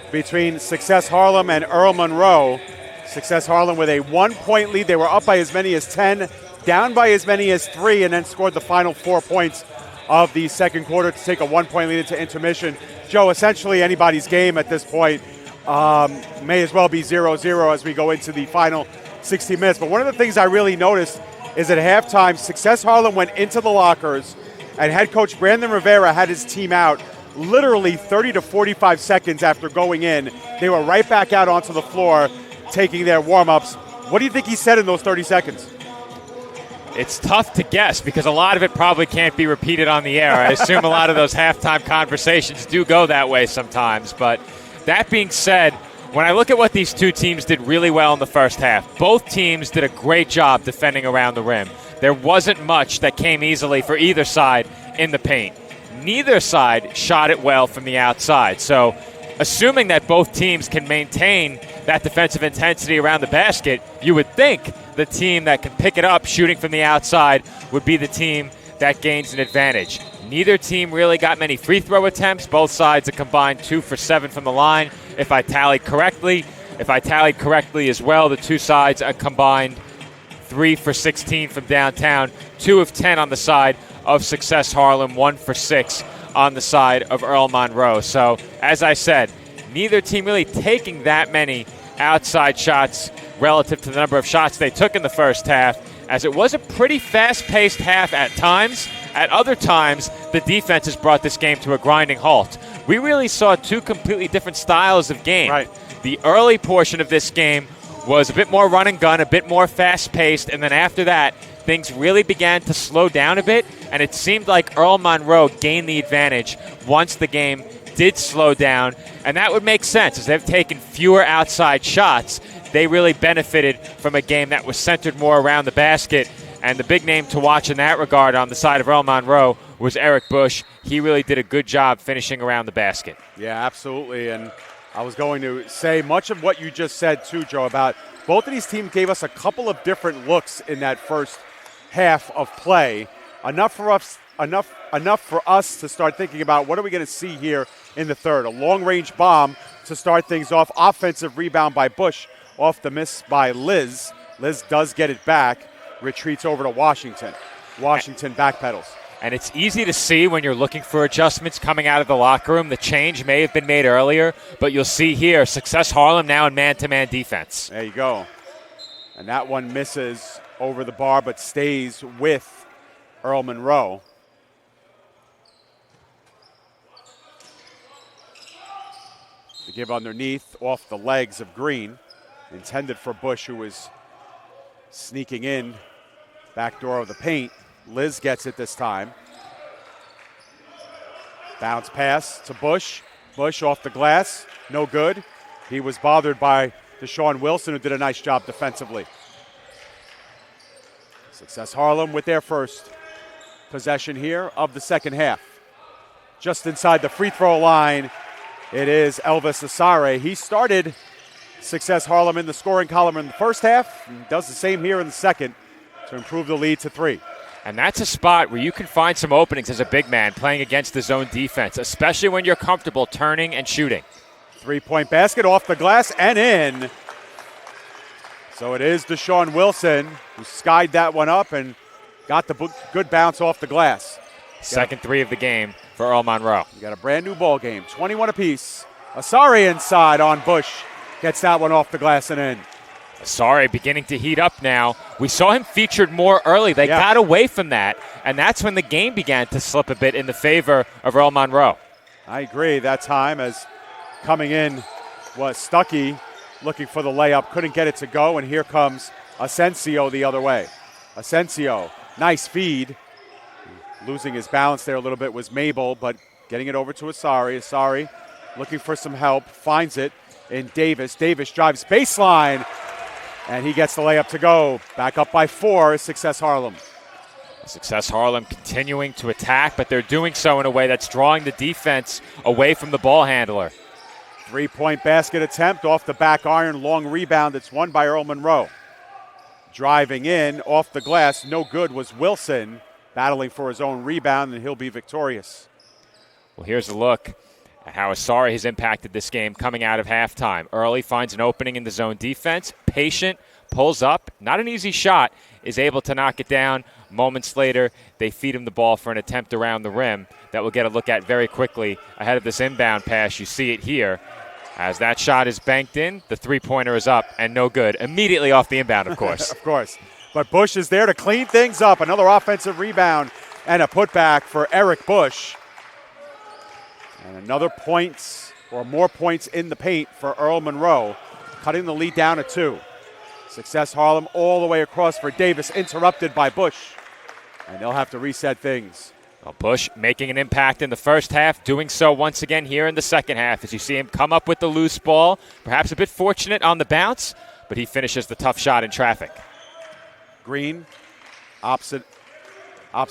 between Success Harlem and Earl Monroe. Success Harlem with a 1-point lead. They were up by as many as 10, down by as many as 3, and then scored the final 4 points of the second quarter to take a 1-point lead into intermission. Joe, essentially anybody's game at this point. May as well be 0-0 as we go into the final 60 minutes. But one of the things I really noticed is at halftime, Success Harlem went into the lockers, and head coach Brandon Rivera had his team out literally 30 to 45 seconds after going in. They were right back out onto the floor taking their warm-ups. What do you think he said in those 30 seconds? It's tough to guess because a lot of it probably can't be repeated on the air. I assume a lot of those halftime conversations do go that way sometimes. But that being said, when I look at what these two teams did really well in the first half, both teams did a great job defending around the rim. There wasn't much that came easily for either side in the paint. Neither side shot it well from the outside. So assuming that both teams can maintain that defensive intensity around the basket, you would think the team that can pick it up shooting from the outside would be the team that gains an advantage. Neither team really got many free throw attempts. Both sides a combined 2 for 7 from the line, if I tallied correctly. If I tallied correctly as well, the two sides a combined 3 for 16 from downtown, 2 of 10 on the side of Success Harlem, 1 for 6 on the side of Earl Monroe. So, as I said, neither team really taking that many outside shots relative to the number of shots they took in the first half, as it was a pretty fast-paced half at times. At other times, the defenses brought this game to a grinding halt. We really saw two completely different styles of game. Right. The early portion of this game was a bit more run and gun, a bit more fast-paced, and then after that, things really began to slow down a bit, and it seemed like Earl Monroe gained the advantage once the game did slow down, and that would make sense. As they've taken fewer outside shots, they really benefited from a game that was centered more around the basket. And the big name to watch in that regard on the side of Earl Monroe was Eric Bush. He really did a good job finishing around the basket. Yeah, absolutely. And I was going to say much of what you just said too, Joe, about both of these teams gave us a couple of different looks in that first half of play. Enough for us to start thinking about what are we going to see here in the third. A long-range bomb to start things off. Offensive rebound by Bush off the miss by Liz. Liz does get it back. Retreats over to Washington. Washington backpedals. And it's easy to see when you're looking for adjustments coming out of the locker room. The change may have been made earlier, but you'll see here, Success Harlem now in man-to-man defense. There you go. And that one misses over the bar, but stays with Earl Monroe. The give underneath off the legs of Green. Intended for Bush, who was sneaking in. Back door of the paint. Liz gets it this time. Bounce pass to Bush. Bush off the glass. No good. He was bothered by Deshaun Wilson, who did a nice job defensively. Success Harlem with their first possession here of the second half. Just inside the free throw line, it is Elvis Asare. He started Success Harlem in the scoring column in the first half and does the same here in the second to improve the lead to 3. And that's a spot where you can find some openings as a big man playing against the zone defense, especially when you're comfortable turning and shooting. 3-point basket off the glass and in. So it is Deshaun Wilson who skied that one up and got the good bounce off the glass. Second three of the game for Earl Monroe. You got a brand new ball game, 21 apiece. Asare inside on Bush. Gets that one off the glass and in. Asare beginning to heat up now. We saw him featured more early. They got away from that, and that's when the game began to slip a bit in the favor of Earl Monroe. I agree that time, as coming in was Stuckey looking for the layup, couldn't get it to go, and here comes Asensio the other way. Asensio, nice feed. Losing his balance there a little bit was Mabel, but getting it over to Asare. Asare looking for some help, finds it in Davis. Davis drives baseline, and he gets the layup to go. Back up by 4 is Success Harlem. Success Harlem continuing to attack, but they're doing so in a way that's drawing the defense away from the ball handler. 3-point basket attempt off the back iron, long rebound. It's won by Earl Monroe. Driving in off the glass, no good was Wilson. battling for his own rebound, and he'll be victorious. Well, here's a look at how Asari has impacted this game coming out of halftime. Early finds an opening in the zone defense, patient, pulls up, not an easy shot, is able to knock it down. Moments later, they feed him the ball for an attempt around the rim that we'll get a look at very quickly ahead of this inbound pass. You see it here. As that shot is banked in, the three-pointer is up and no good. Immediately off the inbound, of course. Of course. But Bush is there to clean things up. Another offensive rebound and a putback for Eric Bush. And another points or more points in the paint for Earl Monroe, cutting the lead down to 2. Success Harlem all the way across for Davis, interrupted by Bush. And they'll have to reset things. Well, Bush making an impact in the first half, doing so once again here in the second half as you see him come up with the loose ball. Perhaps a bit fortunate on the bounce, but he finishes the tough shot in traffic. Green, opts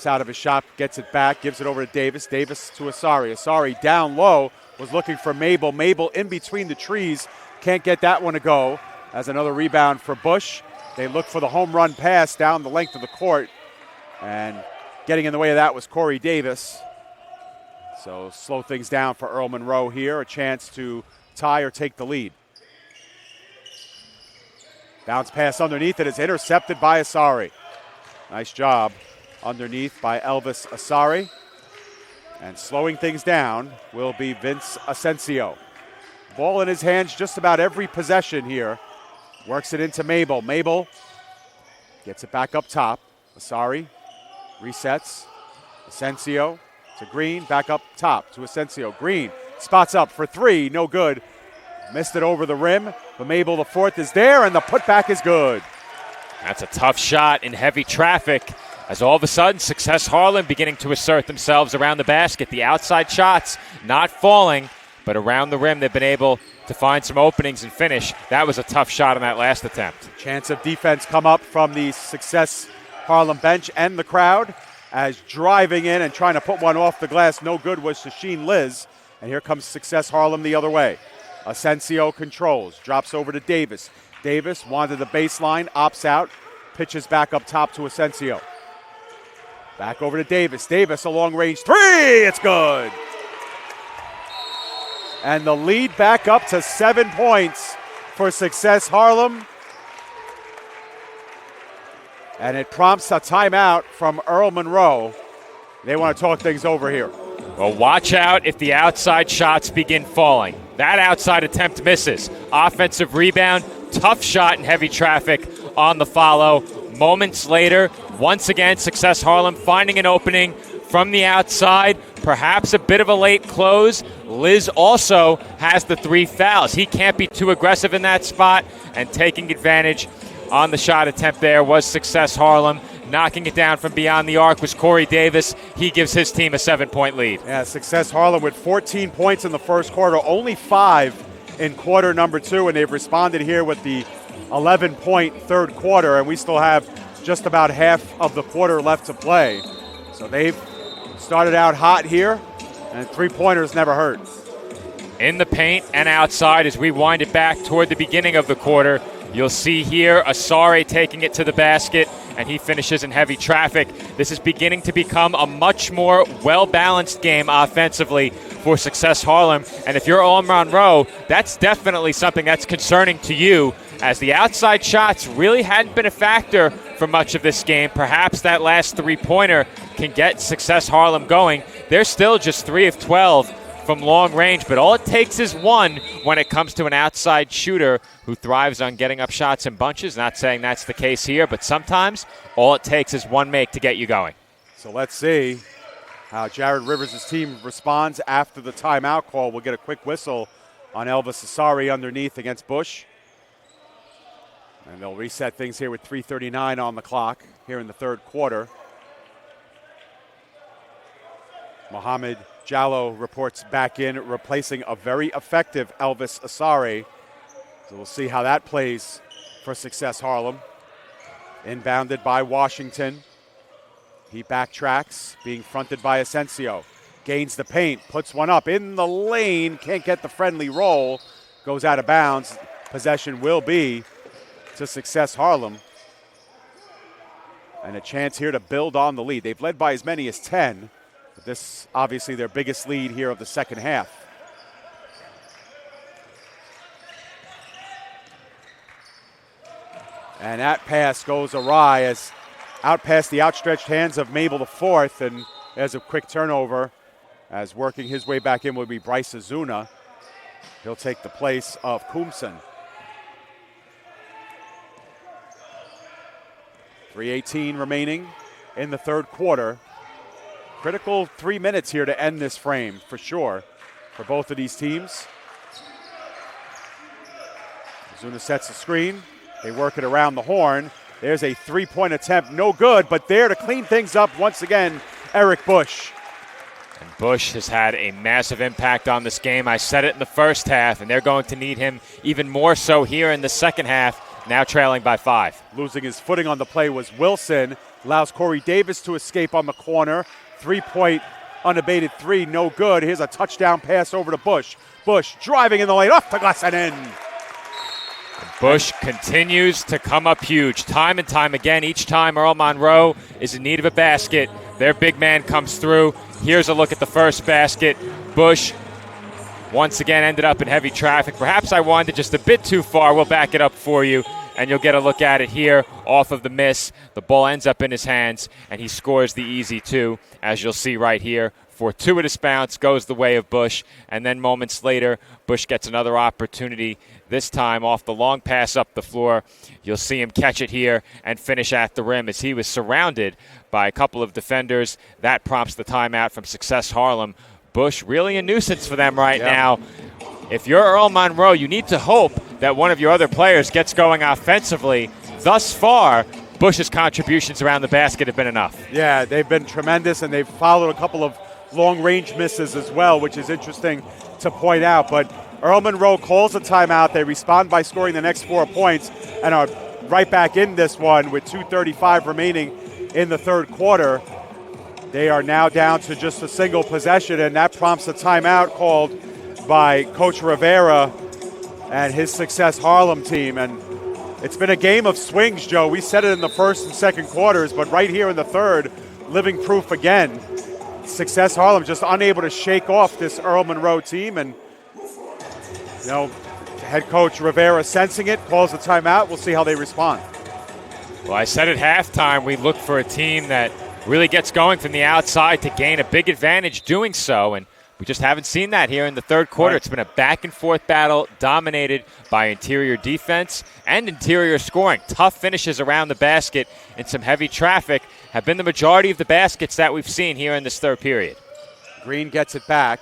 out of his shot, gets it back, gives it over to Davis. Davis to Asari. Asari down low, was looking for Mabel. Mabel in between the trees, can't get that one to go. As another rebound for Bush. They look for the home run pass down the length of the court. And getting in the way of that was Corey Davis. So slow things down for Earl Monroe here. A chance to tie or take the lead. Bounce pass underneath it is intercepted by Asari. Nice job underneath by Elvis Asari. And slowing things down will be Vince Asensio. Ball in his hands just about every possession here. Works it into Mabel. Mabel gets it back up top. Asari resets. Asensio to Green, back up top to Asensio. Green spots up for 3, no good. Missed it over the rim, but Mabel the fourth is there, and the putback is good. That's a tough shot in heavy traffic as all of a sudden Success Harlem beginning to assert themselves around the basket. The outside shots not falling, but around the rim they've been able to find some openings and finish. That was a tough shot on that last attempt. Chance of defense come up from the Success Harlem bench and the crowd as driving in and trying to put one off the glass. No good was Shasheen Liz. And here comes Success Harlem the other way. Asensio controls, drops over to Davis. Davis wanted the baseline, opts out, pitches back up top to Asensio. Back over to Davis. Davis, a long-range 3. It's good. And the lead back up to 7 points for Success Harlem. And it prompts a timeout from Earl Monroe. They want to talk things over here. Well, watch out if the outside shots begin falling. That outside attempt misses. Offensive rebound, tough shot in heavy traffic on the follow. Moments later, once again, Success Harlem finding an opening from the outside. Perhaps a bit of a late close. Liz also has the 3 fouls. He can't be too aggressive in that spot, and taking advantage on the shot attempt there was Success Harlem. Knocking it down from beyond the arc was Corey Davis. He gives his team a 7-point lead. Yeah, Success Harlem with 14 points in the first quarter, only 5 in quarter number 2, and they've responded here with the 11-point third quarter, and we still have just about half of the quarter left to play. So they've started out hot here, and 3-pointers never hurt. In the paint and outside as we wind it back toward the beginning of the quarter, you'll see here Asari taking it to the basket, and he finishes in heavy traffic. This is beginning to become a much more well-balanced game offensively for Success Harlem. And if you're Earl Monroe, that's definitely something that's concerning to you, as the outside shots really hadn't been a factor for much of this game. Perhaps that last 3-pointer can get Success Harlem going. They're still just 3 of 12 from long range, but all it takes is one when it comes to an outside shooter who thrives on getting up shots in bunches. Not saying that's the case here, but sometimes all it takes is one make to get you going. So let's see how Jared Rivers' team responds after the timeout call. We'll get a quick whistle on Elvis Asari underneath against Bush. And they'll reset things here with 3:39 on the clock here in the third quarter. Mohamed Jallo reports back in, replacing a very effective Elvis Asari. So we'll see how that plays for Success Harlem. Inbounded by Washington. He backtracks, being fronted by Asensio. Gains the paint, puts one up in the lane, can't get the friendly roll, goes out of bounds. Possession will be to Success Harlem. And a chance here to build on the lead. They've led by as many as 10. But this, obviously, their biggest lead here of the second half. And that pass goes awry as out past the outstretched hands of Mabel the fourth. And there's a quick turnover as working his way back in would be Bryce Azuna. He'll take the place of Kumsen. 3:18 remaining in the third quarter. Critical 3 minutes here to end this frame for sure for both of these teams. Azuna sets the screen. They work it around the horn. There's a three-point attempt, no good, but there to clean things up once again, Eric Bush. And Bush has had a massive impact on this game. I said it in the first half, and they're going to need him even more so here in the second half, now trailing by 5. Losing his footing on the play was Wilson. Allows Corey Davis to escape on the corner. Three-point unabated three, no good. Here's a touchdown pass over to Bush. Bush driving in the lane, off the glass and in. Bush continues to come up huge time and time again. Each time Earl Monroe is in need of a basket, their big man comes through. Here's a look at the first basket. Bush once again ended up in heavy traffic. Perhaps I wanted just a bit too far. We'll back it up for you, and you'll get a look at it here off of the miss. The ball ends up in his hands, and he scores the easy two, as you'll see right here. Fortuitous bounce goes the way of Bush, and then moments later, Bush gets another opportunity, this time off the long pass up the floor. You'll see him catch it here and finish at the rim as he was surrounded by a couple of defenders. That prompts the timeout from Success Harlem. Bush really a nuisance for them right now. If you're Earl Monroe, you need to hope that one of your other players gets going offensively. Thus far, Bush's contributions around the basket have been enough. Yeah, they've been tremendous, and they've followed a couple of long-range misses as well, which is interesting to point out. But Earl Monroe calls a timeout. They respond by scoring the next 4 points and are right back in this one with 2:35 remaining in the third quarter. They are now down to just a single possession, and that prompts a timeout called by Coach Rivera and his Success Harlem team. And it's been a game of swings, Joe. We said it in the first and second quarters, but right here in the third, living proof again. Success Harlem just unable to shake off this Earl Monroe team, and head coach Rivera sensing it, calls the timeout. We'll see how they respond. Well, I said at halftime we look for a team that really gets going from the outside to gain a big advantage doing so, and we just haven't seen that here in the third quarter. Right. It's been a back-and-forth battle dominated by interior defense and interior scoring. Tough finishes around the basket and some heavy traffic have been the majority of the baskets that we've seen here in this third period. Green gets it back.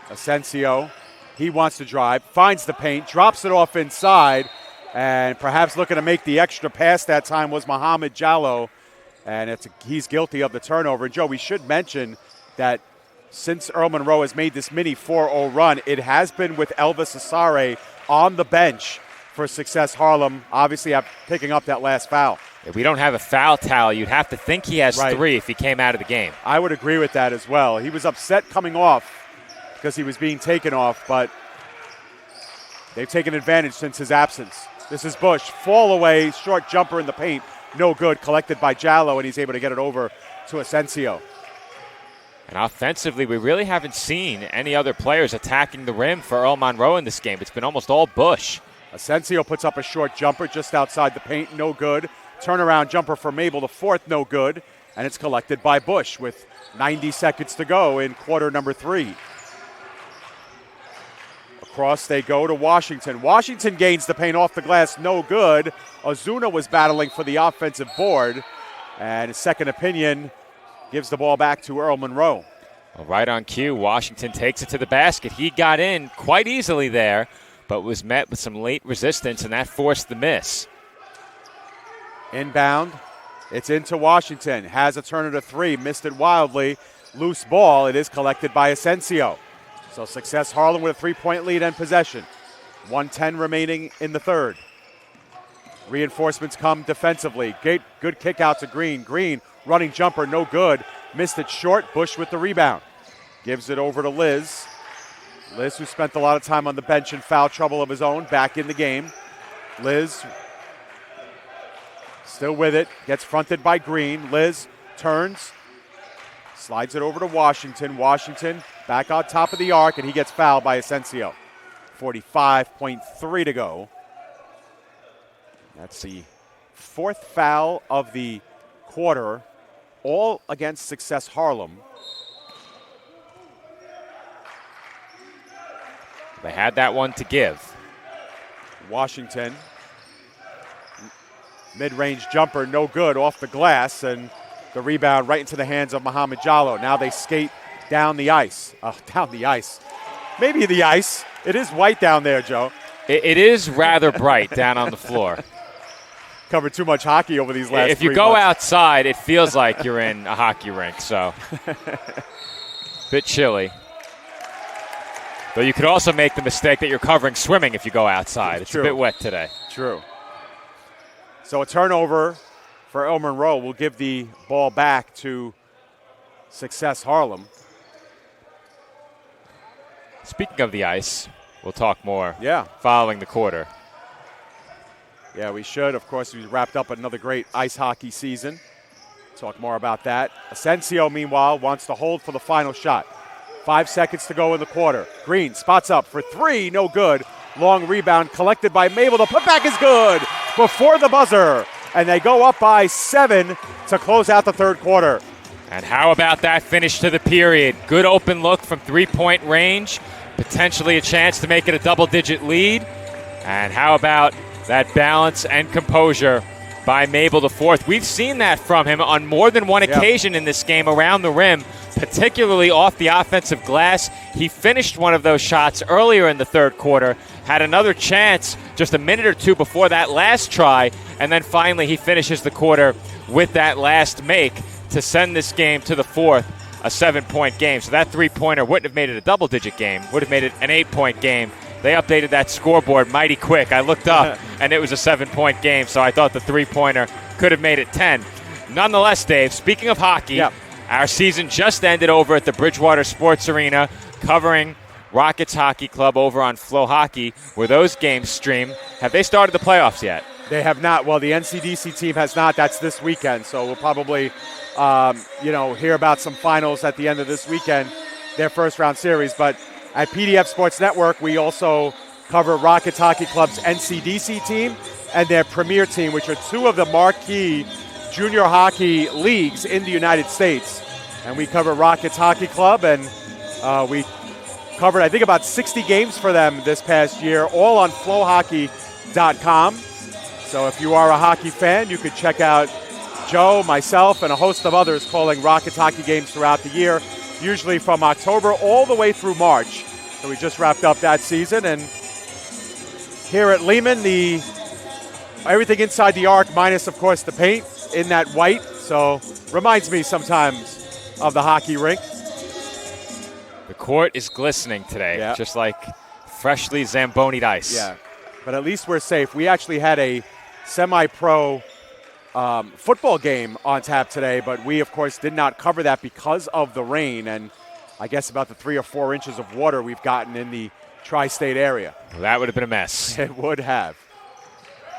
Asensio, he wants to drive, finds the paint, drops it off inside, and perhaps looking to make the extra pass that time was Mohamed Jallo, and he's guilty of the turnover. And Joe, we should mention that since Earl Monroe has made this mini 4-0 run, it has been with Elvis Asare on the bench for Success Harlem, obviously picking up that last foul. If we don't have a foul tally, you'd have to think he has 3 if he came out of the game. I would agree with that as well. He was upset coming off because he was being taken off, but they've taken advantage since his absence. This is Bush, fall away, short jumper in the paint, no good, collected by Jallo, and he's able to get it over to Asensio. And offensively, we really haven't seen any other players attacking the rim for Earl Monroe in this game. It's been almost all Bush. Asensio puts up a short jumper just outside the paint, no good. Turnaround jumper for Mabel, the fourth, no good. And it's collected by Bush with 90 seconds to go in quarter number 3. Across they go to Washington. Washington gains the paint off the glass, no good. Azuna was battling for the offensive board. And his second opinion gives the ball back to Earl Monroe. Well, right on cue, Washington takes it to the basket. He got in quite easily there, but was met with some late resistance, and that forced the miss. Inbound. It's into Washington. Has a turn to 3. Missed it wildly. Loose ball. It is collected by Asensio. So Success Harlem with a 3-point lead and possession. 1:10 remaining in the third. Reinforcements come defensively. Good kick out to Green. Green running jumper, no good. Missed it short. Bush with the rebound. Gives it over to Liz. Liz, who spent a lot of time on the bench in foul trouble of his own, back in the game. Liz Still with it. Gets fronted by Green. Liz turns. Slides it over to Washington. Washington back on top of the arc, and he gets fouled by Asensio. 45.3 to go. That's the fourth foul of the quarter, all against Success Harlem. They had that one to give. Washington, mid-range jumper, no good, off the glass, and the rebound right into the hands of Mohamed Jallo. Now they skate down the ice. Down the ice. Maybe the ice. It is white down there, Joe. It is rather bright down on the floor. Covered too much hockey over these last 3 months. If you go outside, it feels like you're in a hockey rink, so bit chilly. Though you could also make the mistake that you're covering swimming if you go outside. It's True. a bit wet today. True. So a turnover for Earl Monroe will give the ball back to Success Harlem. Speaking of the ice, we'll talk more Yeah. following the quarter. Yeah, we should. Of course, we wrapped up another great ice hockey season. Talk more about that. Asensio, meanwhile, wants to hold for the final shot. 5 seconds to go in the quarter. Green spots up for three, no good. Long rebound collected by Mabel. The putback is good before the buzzer. And they go up by 7 to close out the third quarter. And how about that finish to the period? Good open look from three-point range. Potentially a chance to make it a double-digit lead. And how about that balance and composure by Mabel the fourth? We've seen that from him on more than one occasion in this game around the rim, particularly off the offensive glass. He finished one of those shots earlier in the third quarter, had another chance just a minute or two before that last try, and then finally he finishes the quarter with that last make to send this game to the fourth, a 7-point game. So that three-pointer wouldn't have made it a double-digit game, would have made it an 8-point game. They updated that scoreboard mighty quick. I looked up, and it was a 7-point game, so I thought the three-pointer could have made it 10. Nonetheless, Dave, speaking of hockey, our season just ended over at the Bridgewater Sports Arena, covering Rockets Hockey Club over on Flow Hockey, where those games stream. Have they started the playoffs yet? They have not. Well, the NCDC team has not. That's this weekend, so we'll probably hear about some finals at the end of this weekend, their first-round series. But at PDF Sports Network, we also cover Rockets Hockey Club's NCDC team and their premier team, which are two of the marquee junior hockey leagues in the United States. And we cover Rockets Hockey Club, and we covered, I think, about 60 games for them this past year, all on flowhockey.com. So if you are a hockey fan, you could check out Joe, myself, and a host of others calling Rockets hockey games throughout the year, usually from October all the way through March. So we just wrapped up that season, and here at Lehman, everything inside the arc, minus, of course, the paint in that white. So reminds me sometimes of the hockey rink. The court is glistening today, just like freshly Zamboni'd ice. Yeah, but at least we're safe. We actually had a semi-pro football game on tap today, but we, of course, did not cover that because of the rain and I guess about the 3 or 4 inches of water we've gotten in the tri-state area. Well, that would have been a mess. It would have.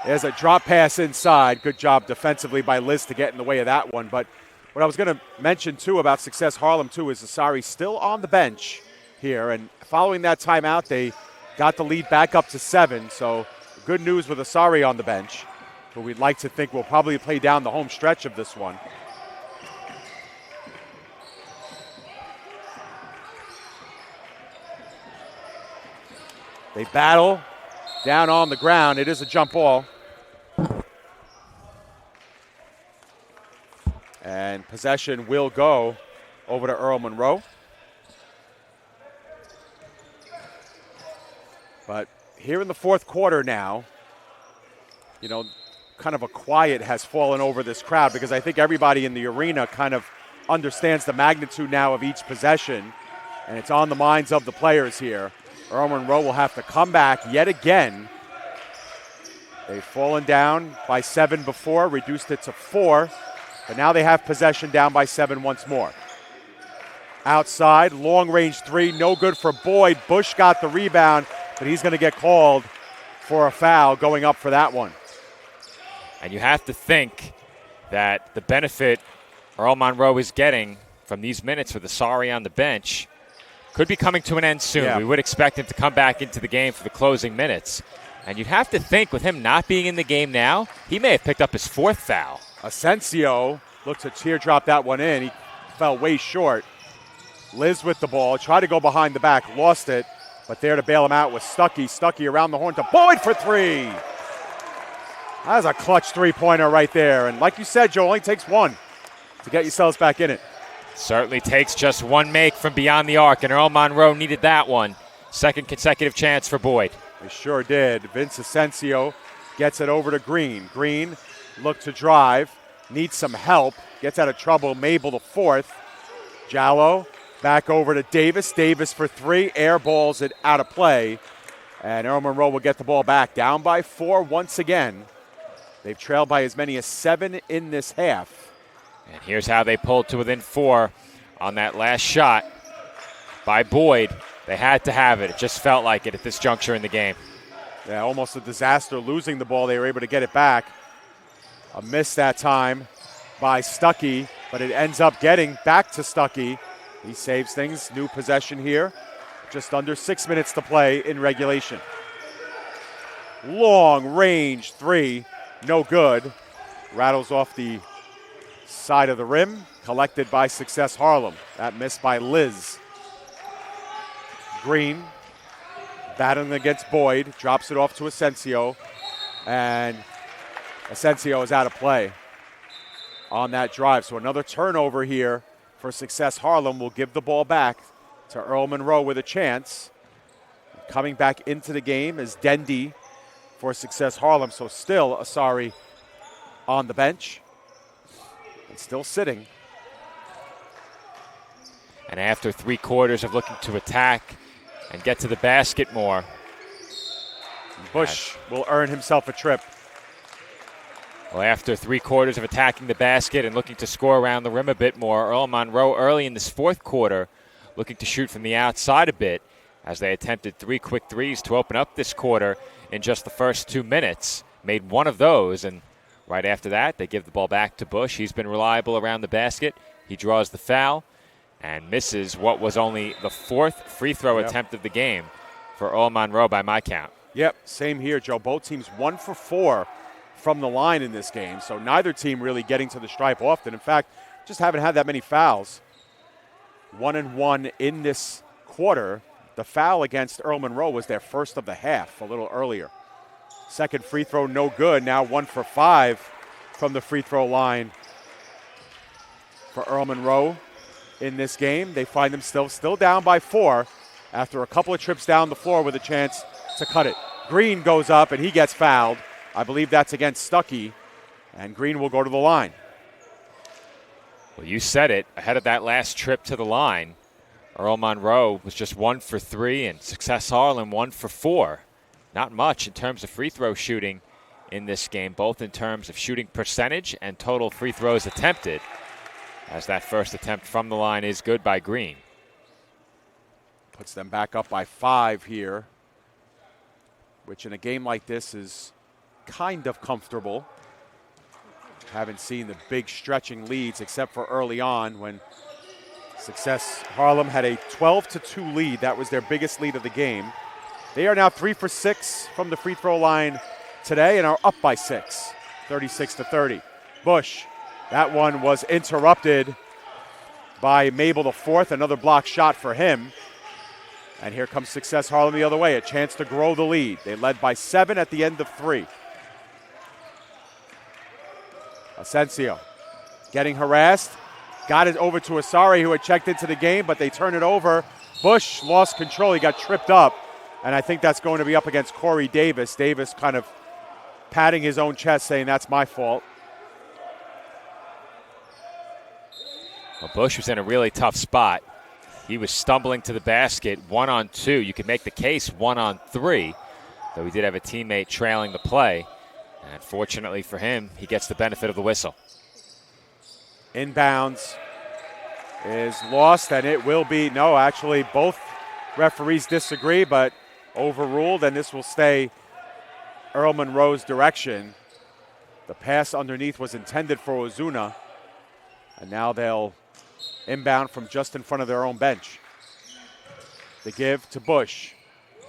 There's a drop pass inside. Good job defensively by Liz to get in the way of that one. But what I was going to mention, too, about Success Harlem, too, is Asari still on the bench here. And following that timeout, they got the lead back up to 7. So good news with Asari on the bench, who we'd like to think will probably play down the home stretch of this one. They battle down on the ground. It is a jump ball. And possession will go over to Earl Monroe. But here in the fourth quarter now, kind of a quiet has fallen over this crowd because I think everybody in the arena kind of understands the magnitude now of each possession, and it's on the minds of the players here. Earl Monroe will have to come back yet again. They've fallen down by 7 before, reduced it to 4, but now they have possession down by 7 once more. Outside, long-range 3, no good for Boyd. Bush got the rebound, but he's going to get called for a foul going up for that one. And you have to think that the benefit Earl Monroe is getting from these minutes with Asari on the bench could be coming to an end soon. Yeah. We would expect him to come back into the game for the closing minutes. And you'd have to think with him not being in the game now, he may have picked up his 4th foul. Asensio looked to teardrop that one in. He fell way short. Liz with the ball, tried to go behind the back, lost it, but there to bail him out was Stuckey. Stuckey around the horn to Boyd for 3. That's a clutch three-pointer right there. And like you said, Joe, only takes one to get yourselves back in it. Certainly takes just one make from beyond the arc, and Earl Monroe needed that one. 2nd consecutive chance for Boyd. They sure did. Vince Asensio gets it over to Green. Green looked to drive, needs some help, gets out of trouble. Mabel the 4th. Jallo back over to Davis. Davis for 3, airballs it out of play. And Earl Monroe will get the ball back. Down by 4 once again. They've trailed by as many as 7 in this half. And here's how they pulled to within 4 on that last shot by Boyd. They had to have it. It just felt like it at this juncture in the game. Yeah, almost a disaster losing the ball. They were able to get it back. A miss that time by Stuckey, but it ends up getting back to Stuckey. He saves things. New possession here. Just under 6 minutes to play in regulation. Long range 3. No good. Rattles off the side of the rim. Collected by Success Harlem. That miss by Liz. Green battling against Boyd. Drops it off to Asensio. And Asensio is out of play on that drive. So another turnover here for Success Harlem will give the ball back to Earl Monroe with a chance. Coming back into the game is Dendy for Success Harlem. So still Asari on the bench and still sitting. And after 3 quarters of looking to attack and get to the basket more, Bush will earn himself a trip. well, after 3 quarters of attacking the basket and looking to score around the rim a bit more, Earl Monroe early in this 4th quarter looking to shoot from the outside a bit as they attempted 3 quick threes to open up this quarter in just the first 2 minutes. Made one of those, and right after that, they give the ball back to Bush. He's been reliable around the basket. He draws the foul and misses what was only the 4th free throw attempt of the game for Earl Monroe by my count. Yep, same here, Joe. Both teams 1 for 4 from the line in this game, so neither team really getting to the stripe often. In fact, just haven't had that many fouls. 1-1 in this quarter. The foul against Earl Monroe was their first of the half a little earlier. 2nd free throw, no good. Now 1 for 5 from the free throw line for Earl Monroe in this game. They find them still down by 4 after a couple of trips down the floor with a chance to cut it. Green goes up and he gets fouled. I believe that's against Stuckey, and Green will go to the line. Well, you said it. Ahead of that last trip to the line, Earl Monroe was just 1 for 3, and Success Harlem 1 for 4. Not much in terms of free throw shooting in this game, both in terms of shooting percentage and total free throws attempted, as that first attempt from the line is good by Green. Puts them back up by 5 here, which in a game like this is kind of comfortable. Haven't seen the big stretching leads except for early on when Success Harlem had a 12-2 lead. That was their biggest lead of the game. They are now 3 for 6 from the free throw line today and are up by 6, 36-30. Bush, that one was interrupted by Mabel the 4th. Another block shot for him. And here comes Success Harlem the other way, a chance to grow the lead. They led by 7 at the end of 3. Asensio getting harassed. Got it over to Asari, who had checked into the game, but they turn it over. Bush lost control. He got tripped up, and I think that's going to be up against Corey Davis. Davis kind of patting his own chest, saying that's my fault. Well, Bush was in a really tough spot. He was stumbling to the basket 1-on-2. You could make the case 1-on-3, though he did have a teammate trailing the play. And fortunately for him, he gets the benefit of the whistle. Inbounds is lost, and it will be, no, actually both referees disagree, but overruled, and this will stay Earl Monroe's direction. The pass underneath was intended for Ozuna, and now they'll inbound from just in front of their own bench. The give to Bush.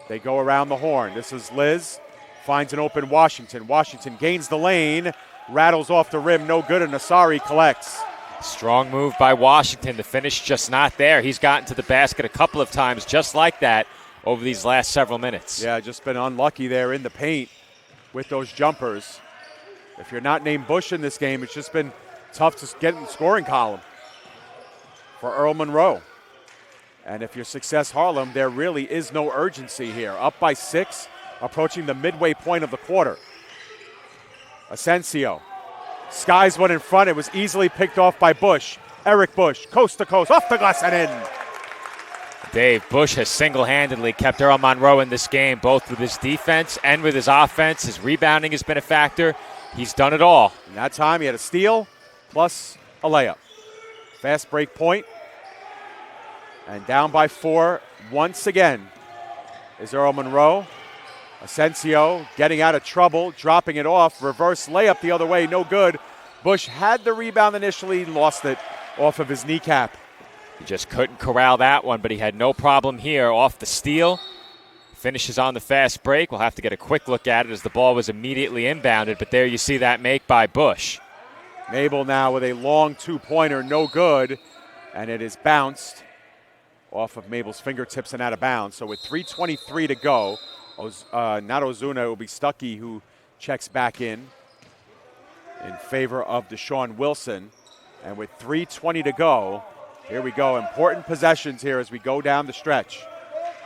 They go around the horn. This is Liz, finds an open Washington. Washington gains the lane, rattles off the rim, no good, and Asari collects. Strong move by Washington. The finish just not there. He's gotten to the basket a couple of times just like that over these last several minutes. Yeah, just been unlucky there in the paint with those jumpers. If you're not named Bush in this game, it's just been tough to get in the scoring column for Earl Monroe. And if you're Success Harlem, there really is no urgency here. Up by 6, approaching the midway point of the quarter. Asensio skies one in front. It was easily picked off by Bush. Eric Bush, coast to coast, off the glass and in. Dave, Bush has single-handedly kept Earl Monroe in this game, both with his defense and with his offense. His rebounding has been a factor. He's done it all. In that time, he had a steal plus a layup. Fast break point. And down by 4 once again is Earl Monroe. Asensio getting out of trouble, dropping it off. Reverse layup the other way, no good. Bush had the rebound initially, lost it off of his kneecap. He just couldn't corral that one, but he had no problem here off the steal. Finishes on the fast break. We'll have to get a quick look at it as the ball was immediately inbounded, but there you see that make by Bush. Mabel now with a long two-pointer, no good, and it is bounced off of Mabel's fingertips and out of bounds. So with 3:23 to go, not Ozuna, it will be Stuckey who checks back in favor of Deshaun Wilson. And with 3:20 to go, here we go. Important possessions here as we go down the stretch.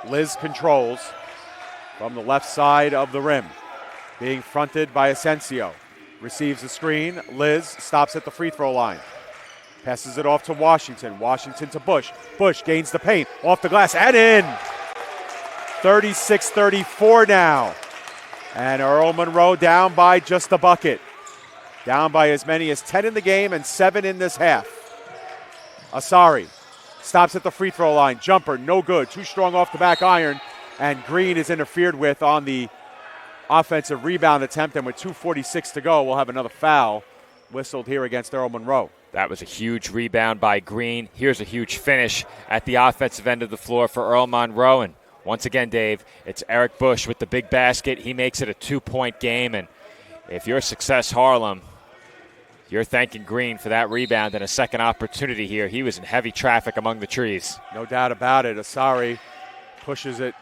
Liz controls from the left side of the rim, being fronted by Asensio. Receives the screen. Liz stops at the free throw line. Passes it off to Washington. Washington to Bush. Bush gains the paint. Off the glass and in. 36-34 now. And Earl Monroe down by just a bucket. Down by as many as 10 in the game and 7 in this half. Asari stops at the free throw line. Jumper, no good. Too strong off the back iron. And Green is interfered with on the offensive rebound attempt. And with 2:46 to go, we'll have another foul whistled here against Earl Monroe. That was a huge rebound by Green. Here's a huge finish at the offensive end of the floor for Earl Monroe. And once again, Dave, it's Eric Bush with the big basket. He makes it a 2-point game. And if you're Success Harlem, you're thanking Green for that rebound and a second opportunity here. He was in heavy traffic among the trees. No doubt about it. Asari pushes it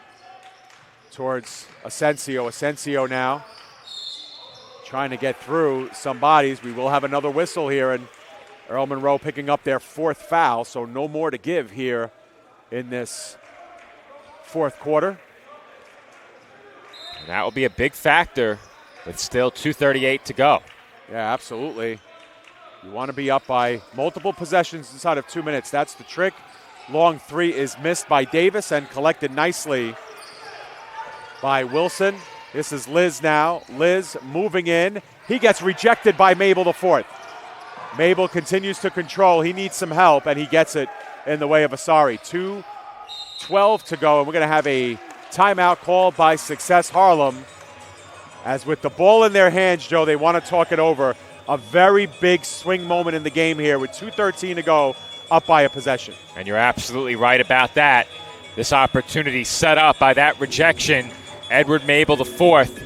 towards Asensio. Asensio now trying to get through some bodies. We will have another whistle here, and Earl Monroe picking up their 4th foul, so no more to give here in this 4th quarter. And that will be a big factor with still 2:38 to go. Yeah, absolutely. You want to be up by multiple possessions inside of 2 minutes. That's the trick. Long 3 is missed by Davis and collected nicely by Wilson. This is Liz now. Liz moving in. He gets rejected by Mabel the 4th. Mabel continues to control. He needs some help, and he gets it in the way of Asari. 2:12 to go, and we're going to have a timeout called by Success Harlem. As with the ball in their hands, Joe, they want to talk it over. A very big swing moment in the game here with 2:13 to go, up by a possession. And you're absolutely right about that. This opportunity set up by that rejection. Edward Mabel the 4th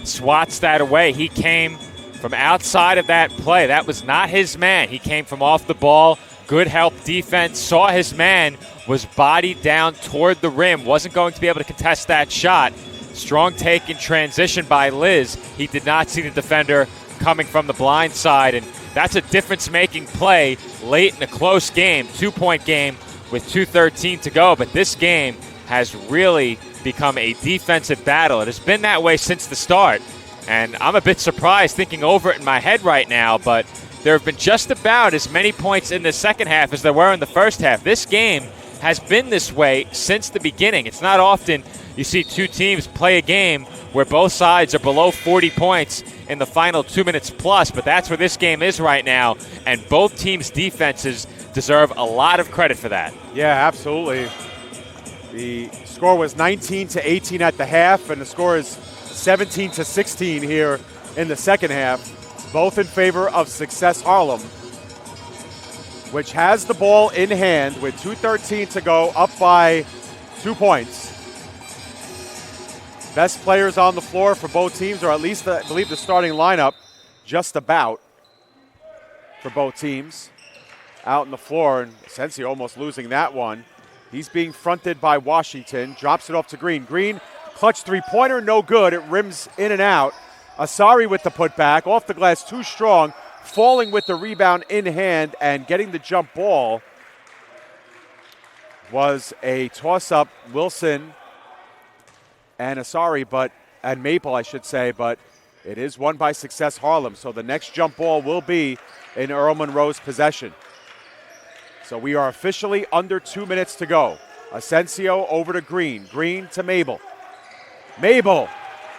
swats that away. He came from outside of that play. That was not his man. He came from off the ball. Good help defense. Saw his man. Was bodied down toward the rim. Wasn't going to be able to contest that shot. Strong take in transition by Liz. He did not see the defender coming from the blind side. And that's a difference-making play late in a close game. 2-point game with 2:13 to go. But this game has really become a defensive battle. It has been that way since the start. And I'm a bit surprised thinking over it in my head right now, but there have been just about as many points in the second half as there were in the first half. This game has been this way since the beginning. It's not often you see two teams play a game where both sides are below 40 points in the final 2 minutes plus, but that's where this game is right now, and both teams' defenses deserve a lot of credit for that. Yeah, absolutely. The score was 19-18 at the half, and the score is 17-16 here in the second half. both in favor of Success Harlem, which has the ball in hand with 2:13 to go, up by 2 points. Best players on the floor for both teams, or at least I believe the starting lineup, just about for both teams. Out on the floor, and Asensio almost losing that one. He's being fronted by Washington, drops it off to Green. Green, clutch three-pointer, no good. It rims in and out. Asari with the putback, off the glass, too strong, falling with the rebound in hand and getting the jump ball. Was a toss-up, Wilson and Asari, and Maple, I should say, but it is won by Success Harlem. So the next jump ball will be in Earl Monroe's possession. So we are officially under 2 minutes to go. Asensio over to Green. Green to Mabel. Mabel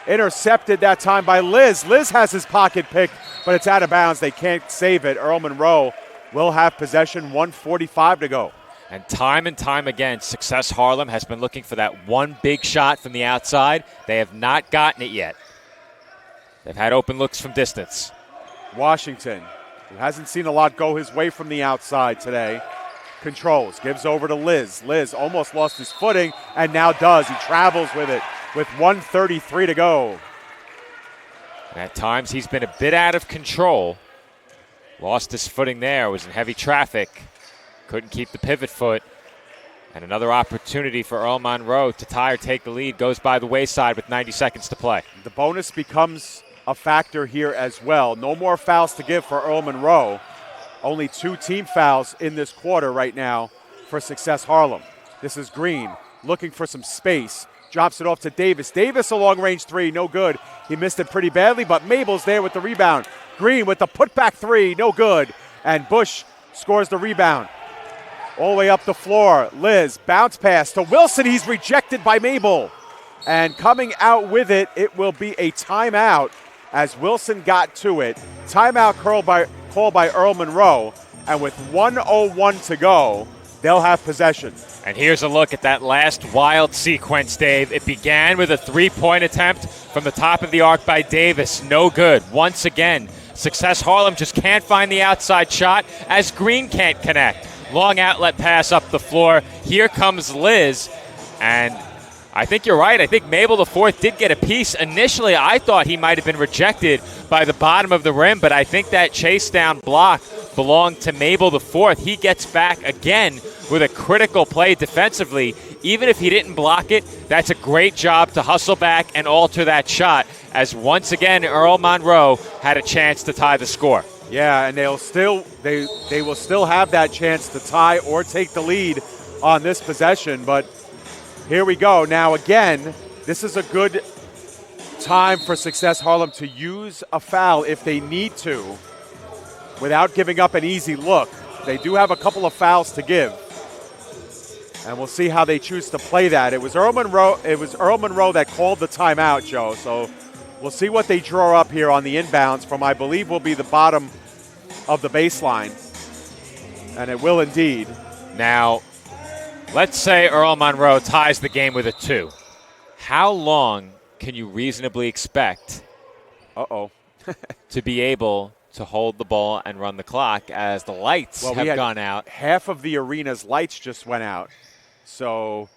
intercepted that time by Liz. Liz has his pocket picked, but it's out of bounds. They can't save it. Earl Monroe will have possession, 1:45 to go. And time again, Success Harlem has been looking for that one big shot from the outside. They have not gotten it yet. They've had open looks from distance. Washington, who hasn't seen a lot go his way from the outside today, controls, gives over to Liz. Liz almost lost his footing and now does. He travels with it with 1:33 to go. And at times he's been a bit out of control. Lost his footing there, was in heavy traffic. Couldn't keep the pivot foot. And another opportunity for Earl Monroe to tie or take the lead goes by the wayside with 90 seconds to play. The bonus becomes a factor here as well. No more fouls to give for Earl Monroe. Only 2 team fouls in this quarter right now for Success Harlem. This is Green looking for some space. Drops it off to Davis. Davis a long-range three, no good. He missed it pretty badly, but Mabel's there with the rebound. Green with the putback three, no good. And Bush scores the rebound. All the way up the floor, Liz, bounce pass to Wilson. He's rejected by Mabel. And coming out with it, it will be a timeout as Wilson got to it. Timeout called by Earl Monroe. And with 1:01 to go, they'll have possession. And here's a look at that last wild sequence, Dave. It began with a three-point attempt from the top of the arc by Davis. No good. Once again, Success Harlem just can't find the outside shot as Green can't connect. Long outlet pass up the floor. Here comes Liz. And I think you're right. I think Mabel the fourth did get a piece. Initially, I thought he might have been rejected by the bottom of the rim, but I think that chase down block belonged to Mabel the fourth. He gets back again with a critical play defensively. Even if he didn't block it, that's a great job to hustle back and alter that shot, as once again Earl Monroe had a chance to tie the score. Yeah, and they will still have that chance to tie or take the lead on this possession. But here we go. Now again, this is a good time for Success Harlem to use a foul if they need to, without giving up an easy look. They do have a couple of fouls to give, and we'll see how they choose to play that. It was Earl Monroe that called the timeout, Joe. So we'll see what they draw up here on the inbounds from, I believe, will be the bottom of the baseline, and it will indeed. Now, let's say Earl Monroe ties the game with a 2. How long can you reasonably expect to be able to hold the ball and run the clock, as the lights have gone out? Half of the arena's lights just went out. So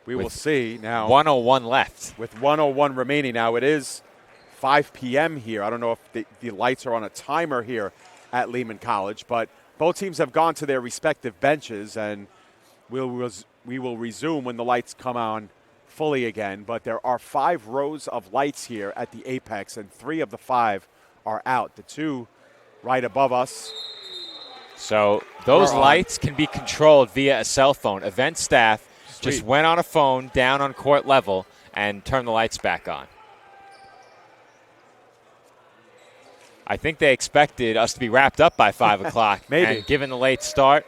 we will see now. 1:01 left. With 1:01 remaining. Now it is 5 p.m. here. I don't know if the lights are on a timer here at Lehman College, but both teams have gone to their respective benches, and we will resume when the lights come on fully again. But there are 5 rows of lights here at the apex, and 3 of the 5 are out. The 2 right above us. So those lights can be controlled via a cell phone. Event staff just went on a phone down on court level and turned the lights back on. I think they expected us to be wrapped up by 5 o'clock. Maybe. And given the late start.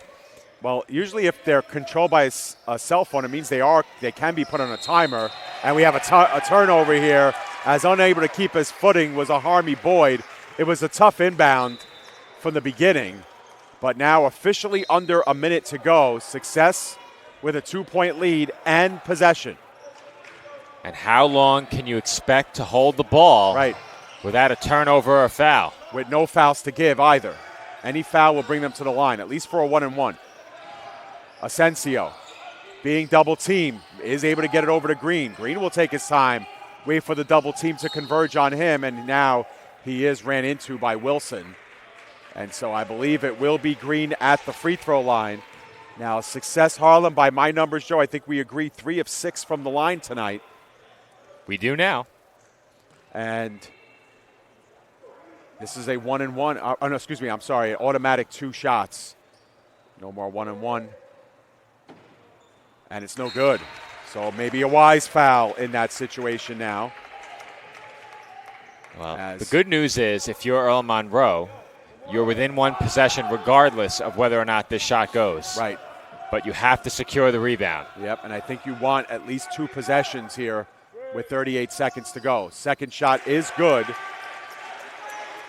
Well, usually if they're controlled by a cell phone, it means they can be put on a timer. And we have a turnover here, as unable to keep his footing was a Harmy Boyd. It was a tough inbound from the beginning, but now officially under a minute to go. Success with a 2-point lead and possession. And how long can you expect to hold the ball? Right. without a turnover or a foul. With no fouls to give either. Any foul will bring them to the line, at least for a 1-and-1. Asensio, being double teamed, is able to get it over to Green. Green will take his time, wait for the double team to converge on him, and now he is ran into by Wilson. And so I believe it will be Green at the free throw line. Now, Success Harlem, by my numbers, Joe, I think we agree 3 of 6 from the line tonight. We do now. And this is a 1-and-1. Oh, no, excuse me, I'm sorry, automatic 2 shots. No more 1-and-1. And it's no good. So maybe a wise foul in that situation now. Well, the good news is if you're Earl Monroe, you're within 1 possession regardless of whether or not this shot goes. Right. But you have to secure the rebound. Yep, and I think you want at least 2 possessions here with 38 seconds to go. Second shot is good.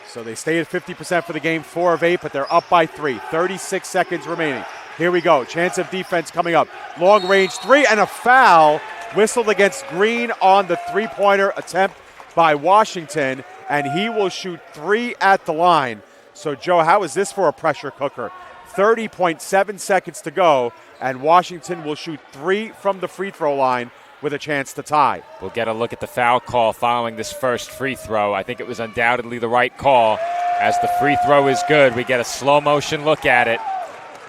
So they stay at 50% for the game, 4 of 8, but they're up by 3. 36 seconds remaining. Here we go. Chance of defense coming up. Long range 3 and a foul whistled against Green on the 3-pointer attempt by Washington, and he will shoot 3 at the line. So, Joe, how is this for a pressure cooker? 30.7 seconds to go, and Washington will shoot 3 from the free throw line with a chance to tie. We'll get a look at the foul call following this first free throw. I think it was undoubtedly the right call. As the free throw is good, we get a slow motion look at it.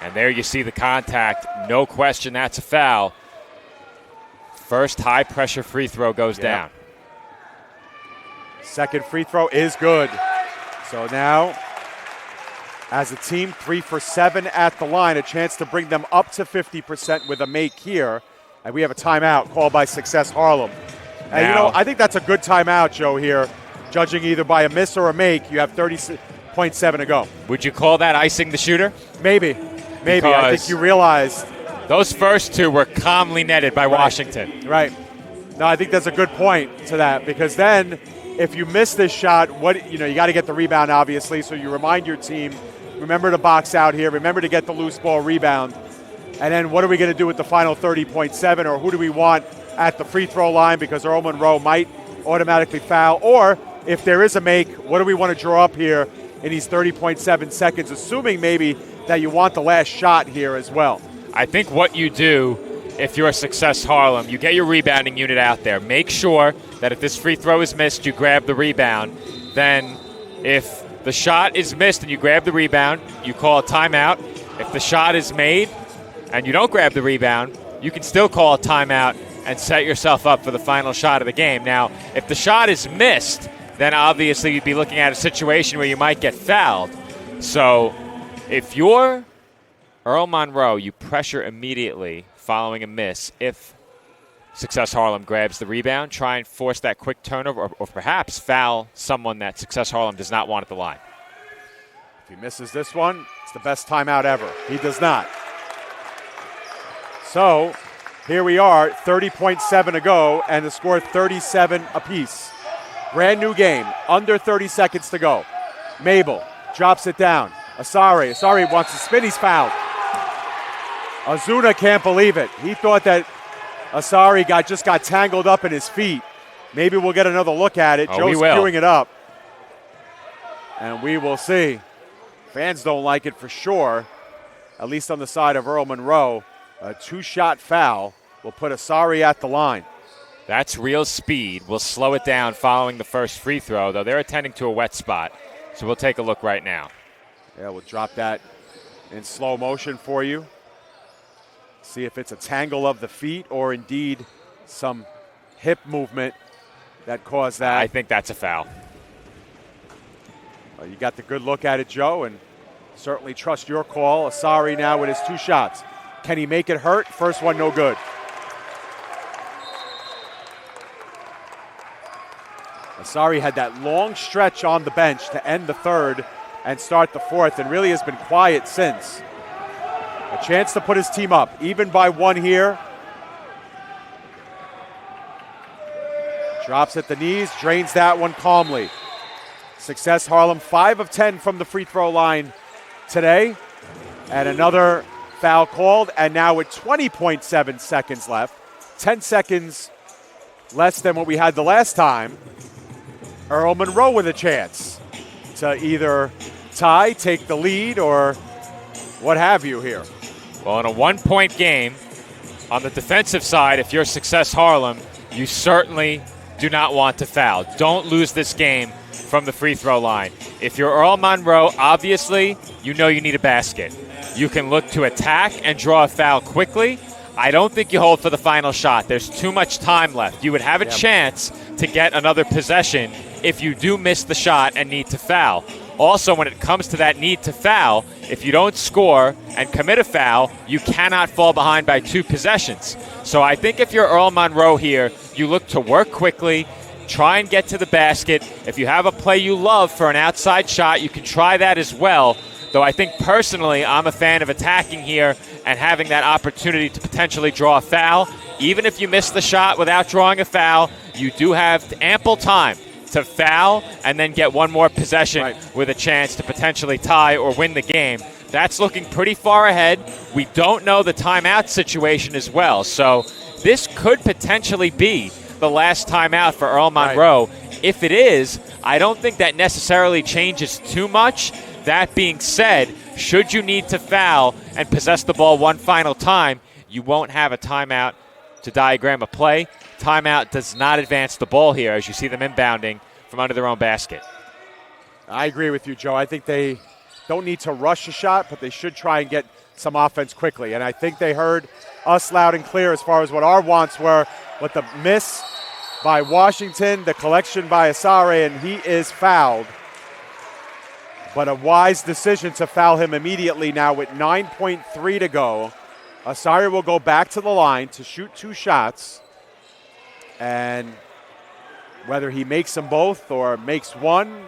And there you see the contact. No question that's a foul. First high-pressure free throw goes down. Second free throw is good. So now, as a team, 3 for 7 at the line, a chance to bring them up to 50% with a make here. And we have a timeout called by Success Harlem. And, you know, I think that's a good timeout, Joe, here. Judging either by a miss or a make, you have 30.7 to go. Would you call that icing the shooter? Maybe. I think you realized. Those first 2 were calmly netted by Washington. Right. No, I think that's a good point to that, because then if you miss this shot, you got to get the rebound, obviously, so you remind your team, remember to box out here, remember to get the loose ball rebound, and then what are we going to do with the final 30.7, or who do we want at the free throw line, because Earl Monroe might automatically foul, or if there is a make, what do we want to draw up here in these 30.7 seconds, assuming maybe that you want the last shot here as well. I think what you do, if you're Success Harlem, you get your rebounding unit out there. Make sure that if this free throw is missed, you grab the rebound. Then if the shot is missed and you grab the rebound, you call a timeout. If the shot is made and you don't grab the rebound, you can still call a timeout and set yourself up for the final shot of the game. Now, if the shot is missed, then obviously you'd be looking at a situation where you might get fouled. So if you're Earl Monroe, you pressure immediately following a miss. If Success Harlem grabs the rebound, try and force that quick turnover, or perhaps foul someone that Success Harlem does not want at the line. If he misses this one, it's the best timeout ever. He does not. So here we are, 30.7 to go, and the score 37 apiece. Brand new game, under 30 seconds to go. Mabel drops it down. Asari wants to spin, he's fouled. Ozuna can't believe it. He thought that Asari just got tangled up in his feet. Maybe we'll get another look at it. Joe's queuing it up. And we will see. Fans don't like it for sure, at least on the side of Earl Monroe. A 2-shot foul will put Asari at the line. That's real speed. We'll slow it down following the first free throw, though they're attending to a wet spot. So we'll take a look right now. Yeah, we'll drop that in slow motion for you. See if it's a tangle of the feet or indeed some hip movement that caused that. I think that's a foul. Well, you got the good look at it, Joe, and certainly trust your call. Asari now with his 2 shots. Can he make it hurt? First one, no good. Asari had that long stretch on the bench to end the third and start the fourth, and really has been quiet since. A chance to put his team up, even by 1 here. Drops at the knees, drains that one calmly. Success Harlem, 5 of 10 from the free throw line today. And another foul called, and now with 20.7 seconds left, 10 seconds less than what we had the last time. Earl Monroe with a chance to either tie, take the lead, or what have you here. Well, in a one-point game, on the defensive side, if you're Success Harlem, you certainly do not want to foul. Don't lose this game from the free throw line. If you're Earl Monroe, obviously, you know you need a basket. You can look to attack and draw a foul quickly. I don't think you hold for the final shot. There's too much time left. You would have a chance to get another possession if you do miss the shot and need to foul. Also, when it comes to that need to foul, if you don't score and commit a foul, you cannot fall behind by 2 possessions. So I think if you're Earl Monroe here, you look to work quickly, try and get to the basket. If you have a play you love for an outside shot, you can try that as well. Though I think personally I'm a fan of attacking here and having that opportunity to potentially draw a foul. Even if you miss the shot without drawing a foul, you do have ample time to foul and then get one more possession with a chance to potentially tie or win the game. That's looking pretty far ahead. We don't know the timeout situation as well. So this could potentially be the last timeout for Earl Monroe. If it is, I don't think that necessarily changes too much. That being said, should you need to foul and possess the ball one final time, you won't have a timeout to diagram a play. Timeout does not advance the ball here as you see them inbounding from under their own basket. I agree with you, Joe. I think they don't need to rush a shot, but they should try and get some offense quickly. And I think they heard us loud and clear as far as what our wants were with the miss by Washington, the collection by Asare, and he is fouled. But a wise decision to foul him immediately now with 9.3 to go. Asare will go back to the line to shoot 2 shots. And whether he makes them both or makes one,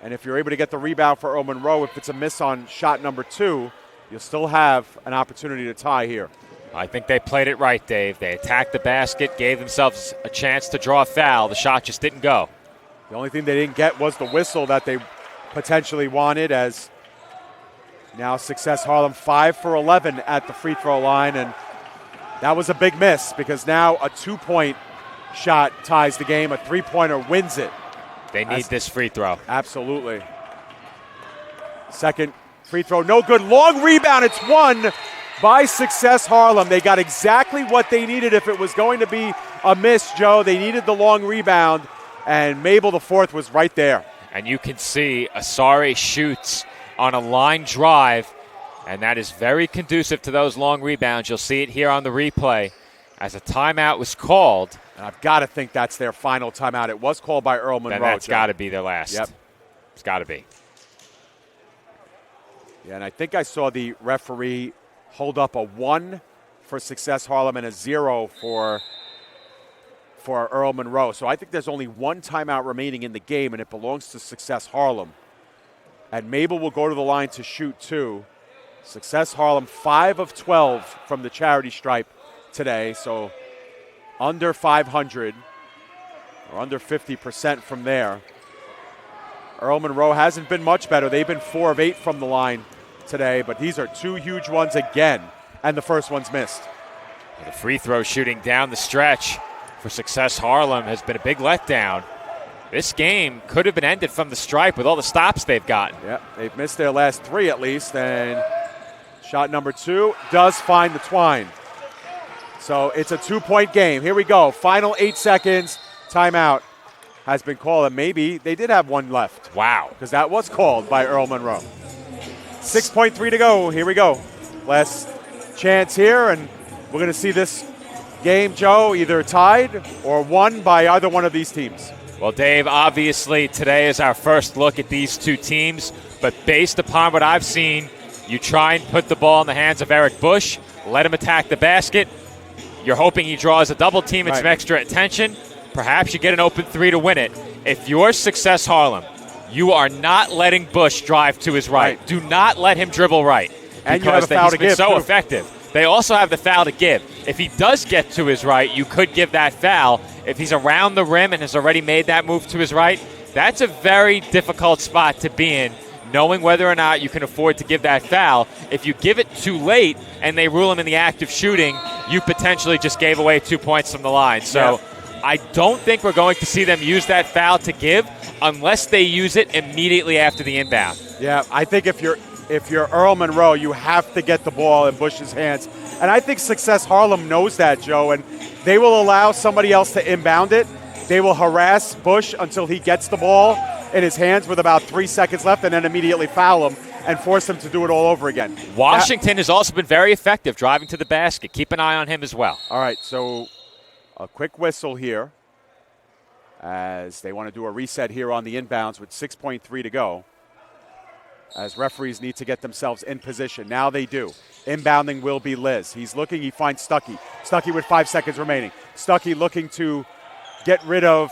and if you're able to get the rebound for Earl Monroe, if it's a miss on shot number 2, you'll still have an opportunity to tie here. I think they played it right, Dave. They attacked the basket, gave themselves a chance to draw a foul. The shot just didn't go. The only thing they didn't get was the whistle that they potentially wanted, as now Success Harlem 5 for 11 at the free throw line, and that was a big miss because now a 2-point shot ties the game. A 3-pointer wins it. They need this free throw. Absolutely. Second free throw, no good. Long rebound. It's won by Success Harlem. They got exactly what they needed. If it was going to be a miss, Joe, they needed the long rebound, and Mabel, the fourth, was right there. And you can see Asare shoots on a line drive, and that is very conducive to those long rebounds. You'll see it here on the replay as a timeout was called. And I've got to think that's their final timeout. It was called by Earl Monroe. Then that's got to be their last. Yep. It's got to be. Yeah, and I think I saw the referee hold up a 1 for Success Harlem and a 0 for Earl Monroe. So I think there's only 1 timeout remaining in the game, and it belongs to Success Harlem. And Mabel will go to the line to shoot 2. Success Harlem 5 of 12 from the charity stripe today, so under 500 or under 50% from there. Earl Monroe hasn't been much better. They've been 4 of 8 from the line today, but these are 2 huge ones again, and the first one's missed. The free throw shooting down the stretch for Success Harlem has been a big letdown. This game could have been ended from the stripe with all the stops they've gotten. Yeah, they've missed their last 3 at least, and shot number 2 does find the twine. So it's a 2-point game. Here we go. Final 8 seconds. Timeout has been called, and maybe they did have 1 left. Wow. Because that was called by Earl Monroe. 6.3 to go. Here we go. Last chance here, and we're going to see this game, Joe, either tied or won by either one of these teams. Well, Dave, obviously today is our first look at these 2 teams, but based upon what I've seen, you try and put the ball in the hands of Eric Bush, let him attack the basket. You're hoping he draws a double team and some extra attention. Perhaps you get an open 3 to win it. If you're Success Harlem, you are not letting Bush drive to his right. Do not let him dribble right. And you have a foul to give, he's been so too. effective. They also have the foul to give. If he does get to his right, you could give that foul. If he's around the rim and has already made that move to his right, that's a very difficult spot to be in, knowing whether or not you can afford to give that foul. If you give it too late and they rule him in the act of shooting, you potentially just gave away 2 points from the line. So I don't think we're going to see them use that foul to give unless they use it immediately after the inbound. Yeah, I think if you're Earl Monroe, you have to get the ball in Bush's hands. And I think Success Harlem knows that, Joe, and they will allow somebody else to inbound it. They will harass Bush until he gets the ball in his hands with about 3 seconds left and then immediately foul him and force him to do it all over again. Washington has also been very effective driving to the basket. Keep an eye on him as well. All right, so a quick whistle here as they want to do a reset here on the inbounds with 6.3 to go, as referees need to get themselves in position. Now they do. Inbounding will be Liz. He's looking, he finds Stuckey. Stuckey with 5 seconds remaining. Stuckey looking to get rid of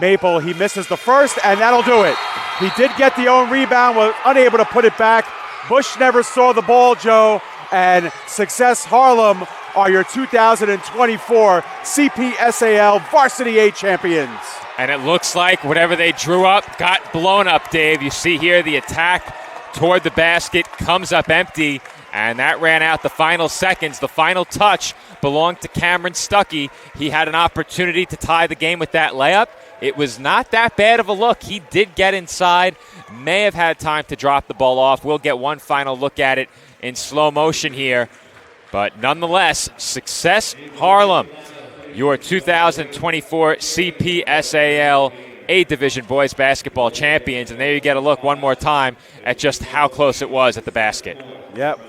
Maple. He misses the first, and that'll do it. He did get the own rebound, was unable to put it back. Bush never saw the ball, Joe, and Success Harlem are your 2024 CPSAL Varsity A champions. And it looks like whatever they drew up got blown up, Dave. You see here the attack toward the basket comes up empty, and that ran out the final seconds. The final touch belonged to Cameron Stuckey. He had an opportunity to tie the game with that layup. It was not that bad of a look. He did get inside, may have had time to drop the ball off. We'll get one final look at it in slow motion here. But nonetheless, Success Harlem, your 2024 CPSAL A-Division boys basketball champions. And there you get a look one more time at just how close it was at the basket. Yep.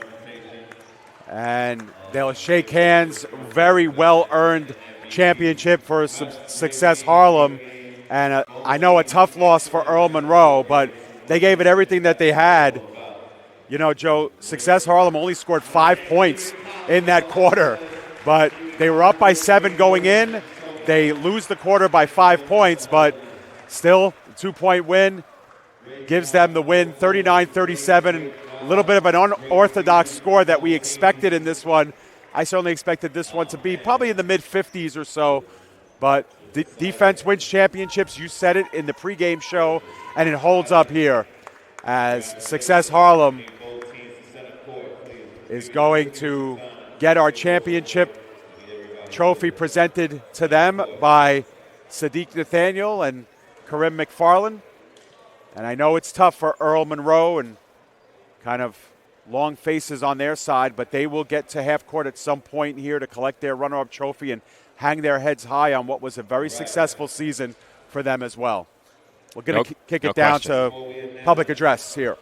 And they'll shake hands. Very well-earned championship for Success Harlem. And I know a tough loss for Earl Monroe, but they gave it everything that they had. You know, Joe, Success Harlem only scored 5 points in that quarter, but they were up by 7 going in. They lose the quarter by 5 points, but still, 2-point win gives them the win, 39-37. A little bit of an unorthodox score that we expected in this one. I certainly expected this one to be probably in the mid-50s or so, but defense wins championships. You said it in the pregame show, and it holds up here as Success Harlem is going to get our championship trophy presented to them by Sadiq Nathaniel and Karim McFarland. And I know it's tough for Earl Monroe and kind of long faces on their side, but they will get to half court at some point here to collect their runner-up trophy and hang their heads high on what was a very successful season for them as well. We're going to kick it down to public address here.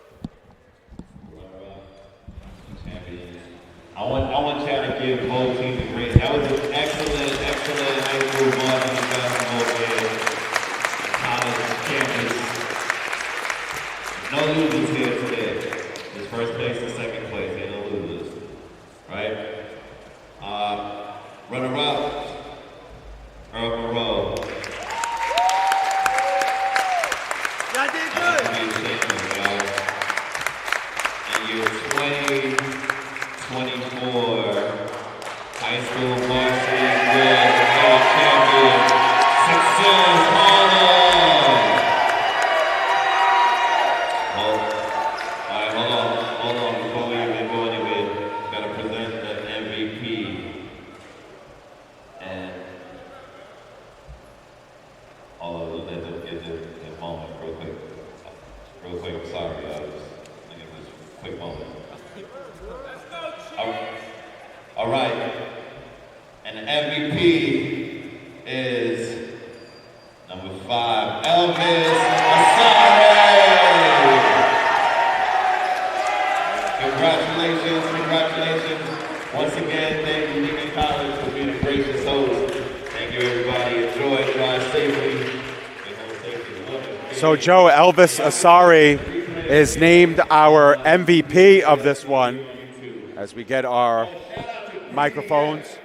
I want y'all to give both teams a great. That was an excellent high school Varsity basketball game. College champions. No losers here today. It's first place and second place. Ain't no losers, right? Runner-up, Earl Monroe. Y'all did good. And your 2024 high school varsity world champion, Success Harlem. Hold on. Before we even go anywhere, gotta present the MVP. And let's get this moment real quick. I'm sorry, I was thinking this quick moment. All right, and the MVP is number 5, Elvis Asare. Congratulations. Once again, thank you, Lincoln College, for being a gracious host. Thank you, everybody. Enjoy, drive safely. So, Joe, Elvis Asare is named our MVP of this one as we get our microphones.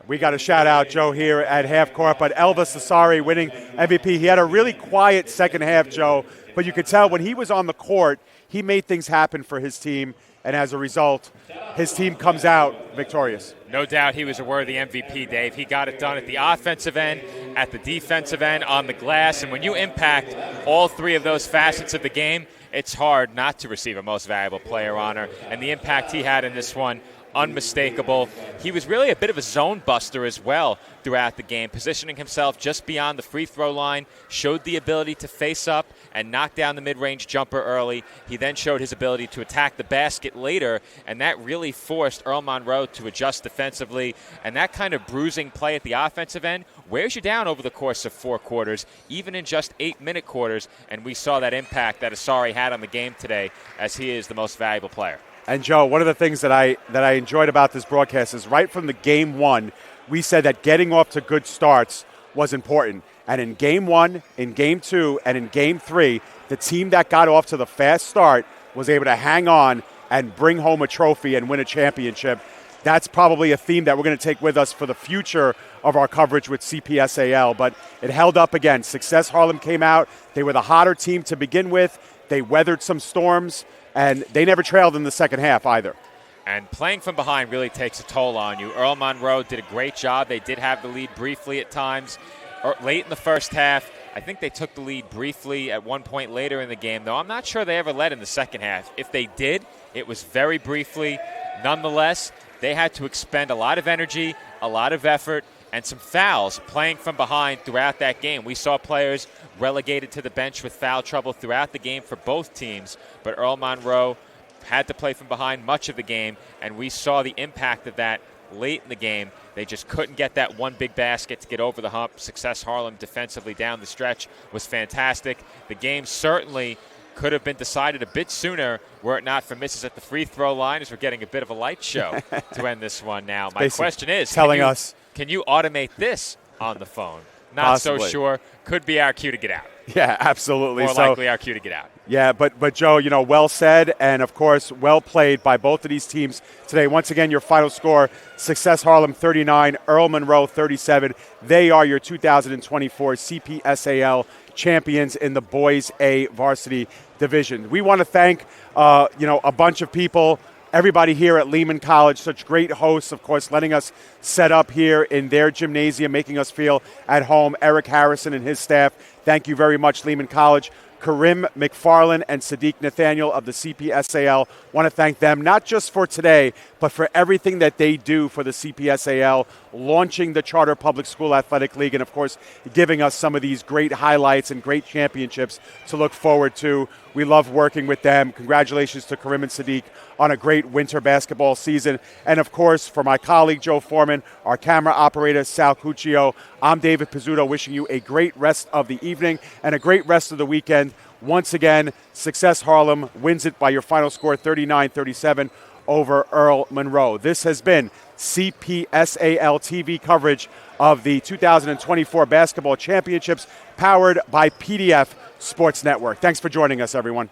We got a shout out, Joe, here at half court, but Elvis Asare winning MVP. He had a really quiet second half, Joe, but you could tell when he was on the court, he made things happen for his team, and as a result, his team comes out victorious. No doubt he was a worthy MVP, Dave. He got it done at the offensive end, at the defensive end, on the glass, and when you impact all three of those facets of the game, it's hard not to receive a Most Valuable Player honor, and the impact he had in this one, unmistakable. He was really a bit of a zone buster as well throughout the game, positioning himself just beyond the free throw line, showed the ability to face up and knock down the mid-range jumper early. He then showed his ability to attack the basket later, and that really forced Earl Monroe to adjust defensively. And that kind of bruising play at the offensive end wears you down over the course of 4 quarters, even in just 8-minute quarters, and we saw that impact that Asari had on the game today, as he is the most valuable player. And Joe, one of the things that I enjoyed about this broadcast is right from the game one, we said that getting off to good starts was important. And in game 1, in game 2, and in game 3, the team that got off to the fast start was able to hang on and bring home a trophy and win a championship. That's probably a theme that we're going to take with us for the future of our coverage with CPSAL. But it held up again. Success Harlem came out. They were the hotter team to begin with. They weathered some storms, and they never trailed in the second half either. And playing from behind really takes a toll on you. Earl Monroe did a great job. They did have the lead briefly at times. Late in the first half, I think they took the lead briefly at one point later in the game, though I'm not sure they ever led in the second half. If they did, it was very briefly. Nonetheless, they had to expend a lot of energy, a lot of effort, and some fouls playing from behind throughout that game. We saw players relegated to the bench with foul trouble throughout the game for both teams, but Earl Monroe had to play from behind much of the game, and we saw the impact of that late in the game. They just couldn't get that one big basket to get over the hump. Success Harlem defensively down the stretch was fantastic. The game certainly could have been decided a bit sooner were it not for misses at the free throw line, as we're getting a bit of a light show to end this one now. My question is, can you automate this on the phone? Not Possibly. So sure. Could be our cue to get out. Yeah, absolutely. More likely our cue to get out. Yeah, but Joe, well said, and of course, well played by both of these teams today. Once again, your final score, Success Harlem 39, Earl Monroe 37. They are your 2024 CPSAL champions in the Boys A Varsity Division. We want to thank, a bunch of people, everybody here at Lehman College, such great hosts, of course, letting us set up here in their gymnasium, making us feel at home. Eric Harrison and his staff, thank you very much, Lehman College. Karim McFarland and Sadiq Nathaniel of the CPSAL. Want to thank them not just for today, but for everything that they do for the CPSAL, launching the Charter Public School Athletic League, and of course, giving us some of these great highlights and great championships to look forward to. We love working with them. Congratulations to Karim and Sadiq on a great winter basketball season. And of course, for my colleague Joe Foreman, our camera operator Sal Cuccio, I'm David Pizzuto, wishing you a great rest of the evening and a great rest of the weekend. Once again, Success Harlem wins it by your final score 39-37 over Earl Monroe. This has been CPSAL TV coverage of the 2024 Basketball Championships, powered by PDF Sports Network. Thanks for joining us, everyone.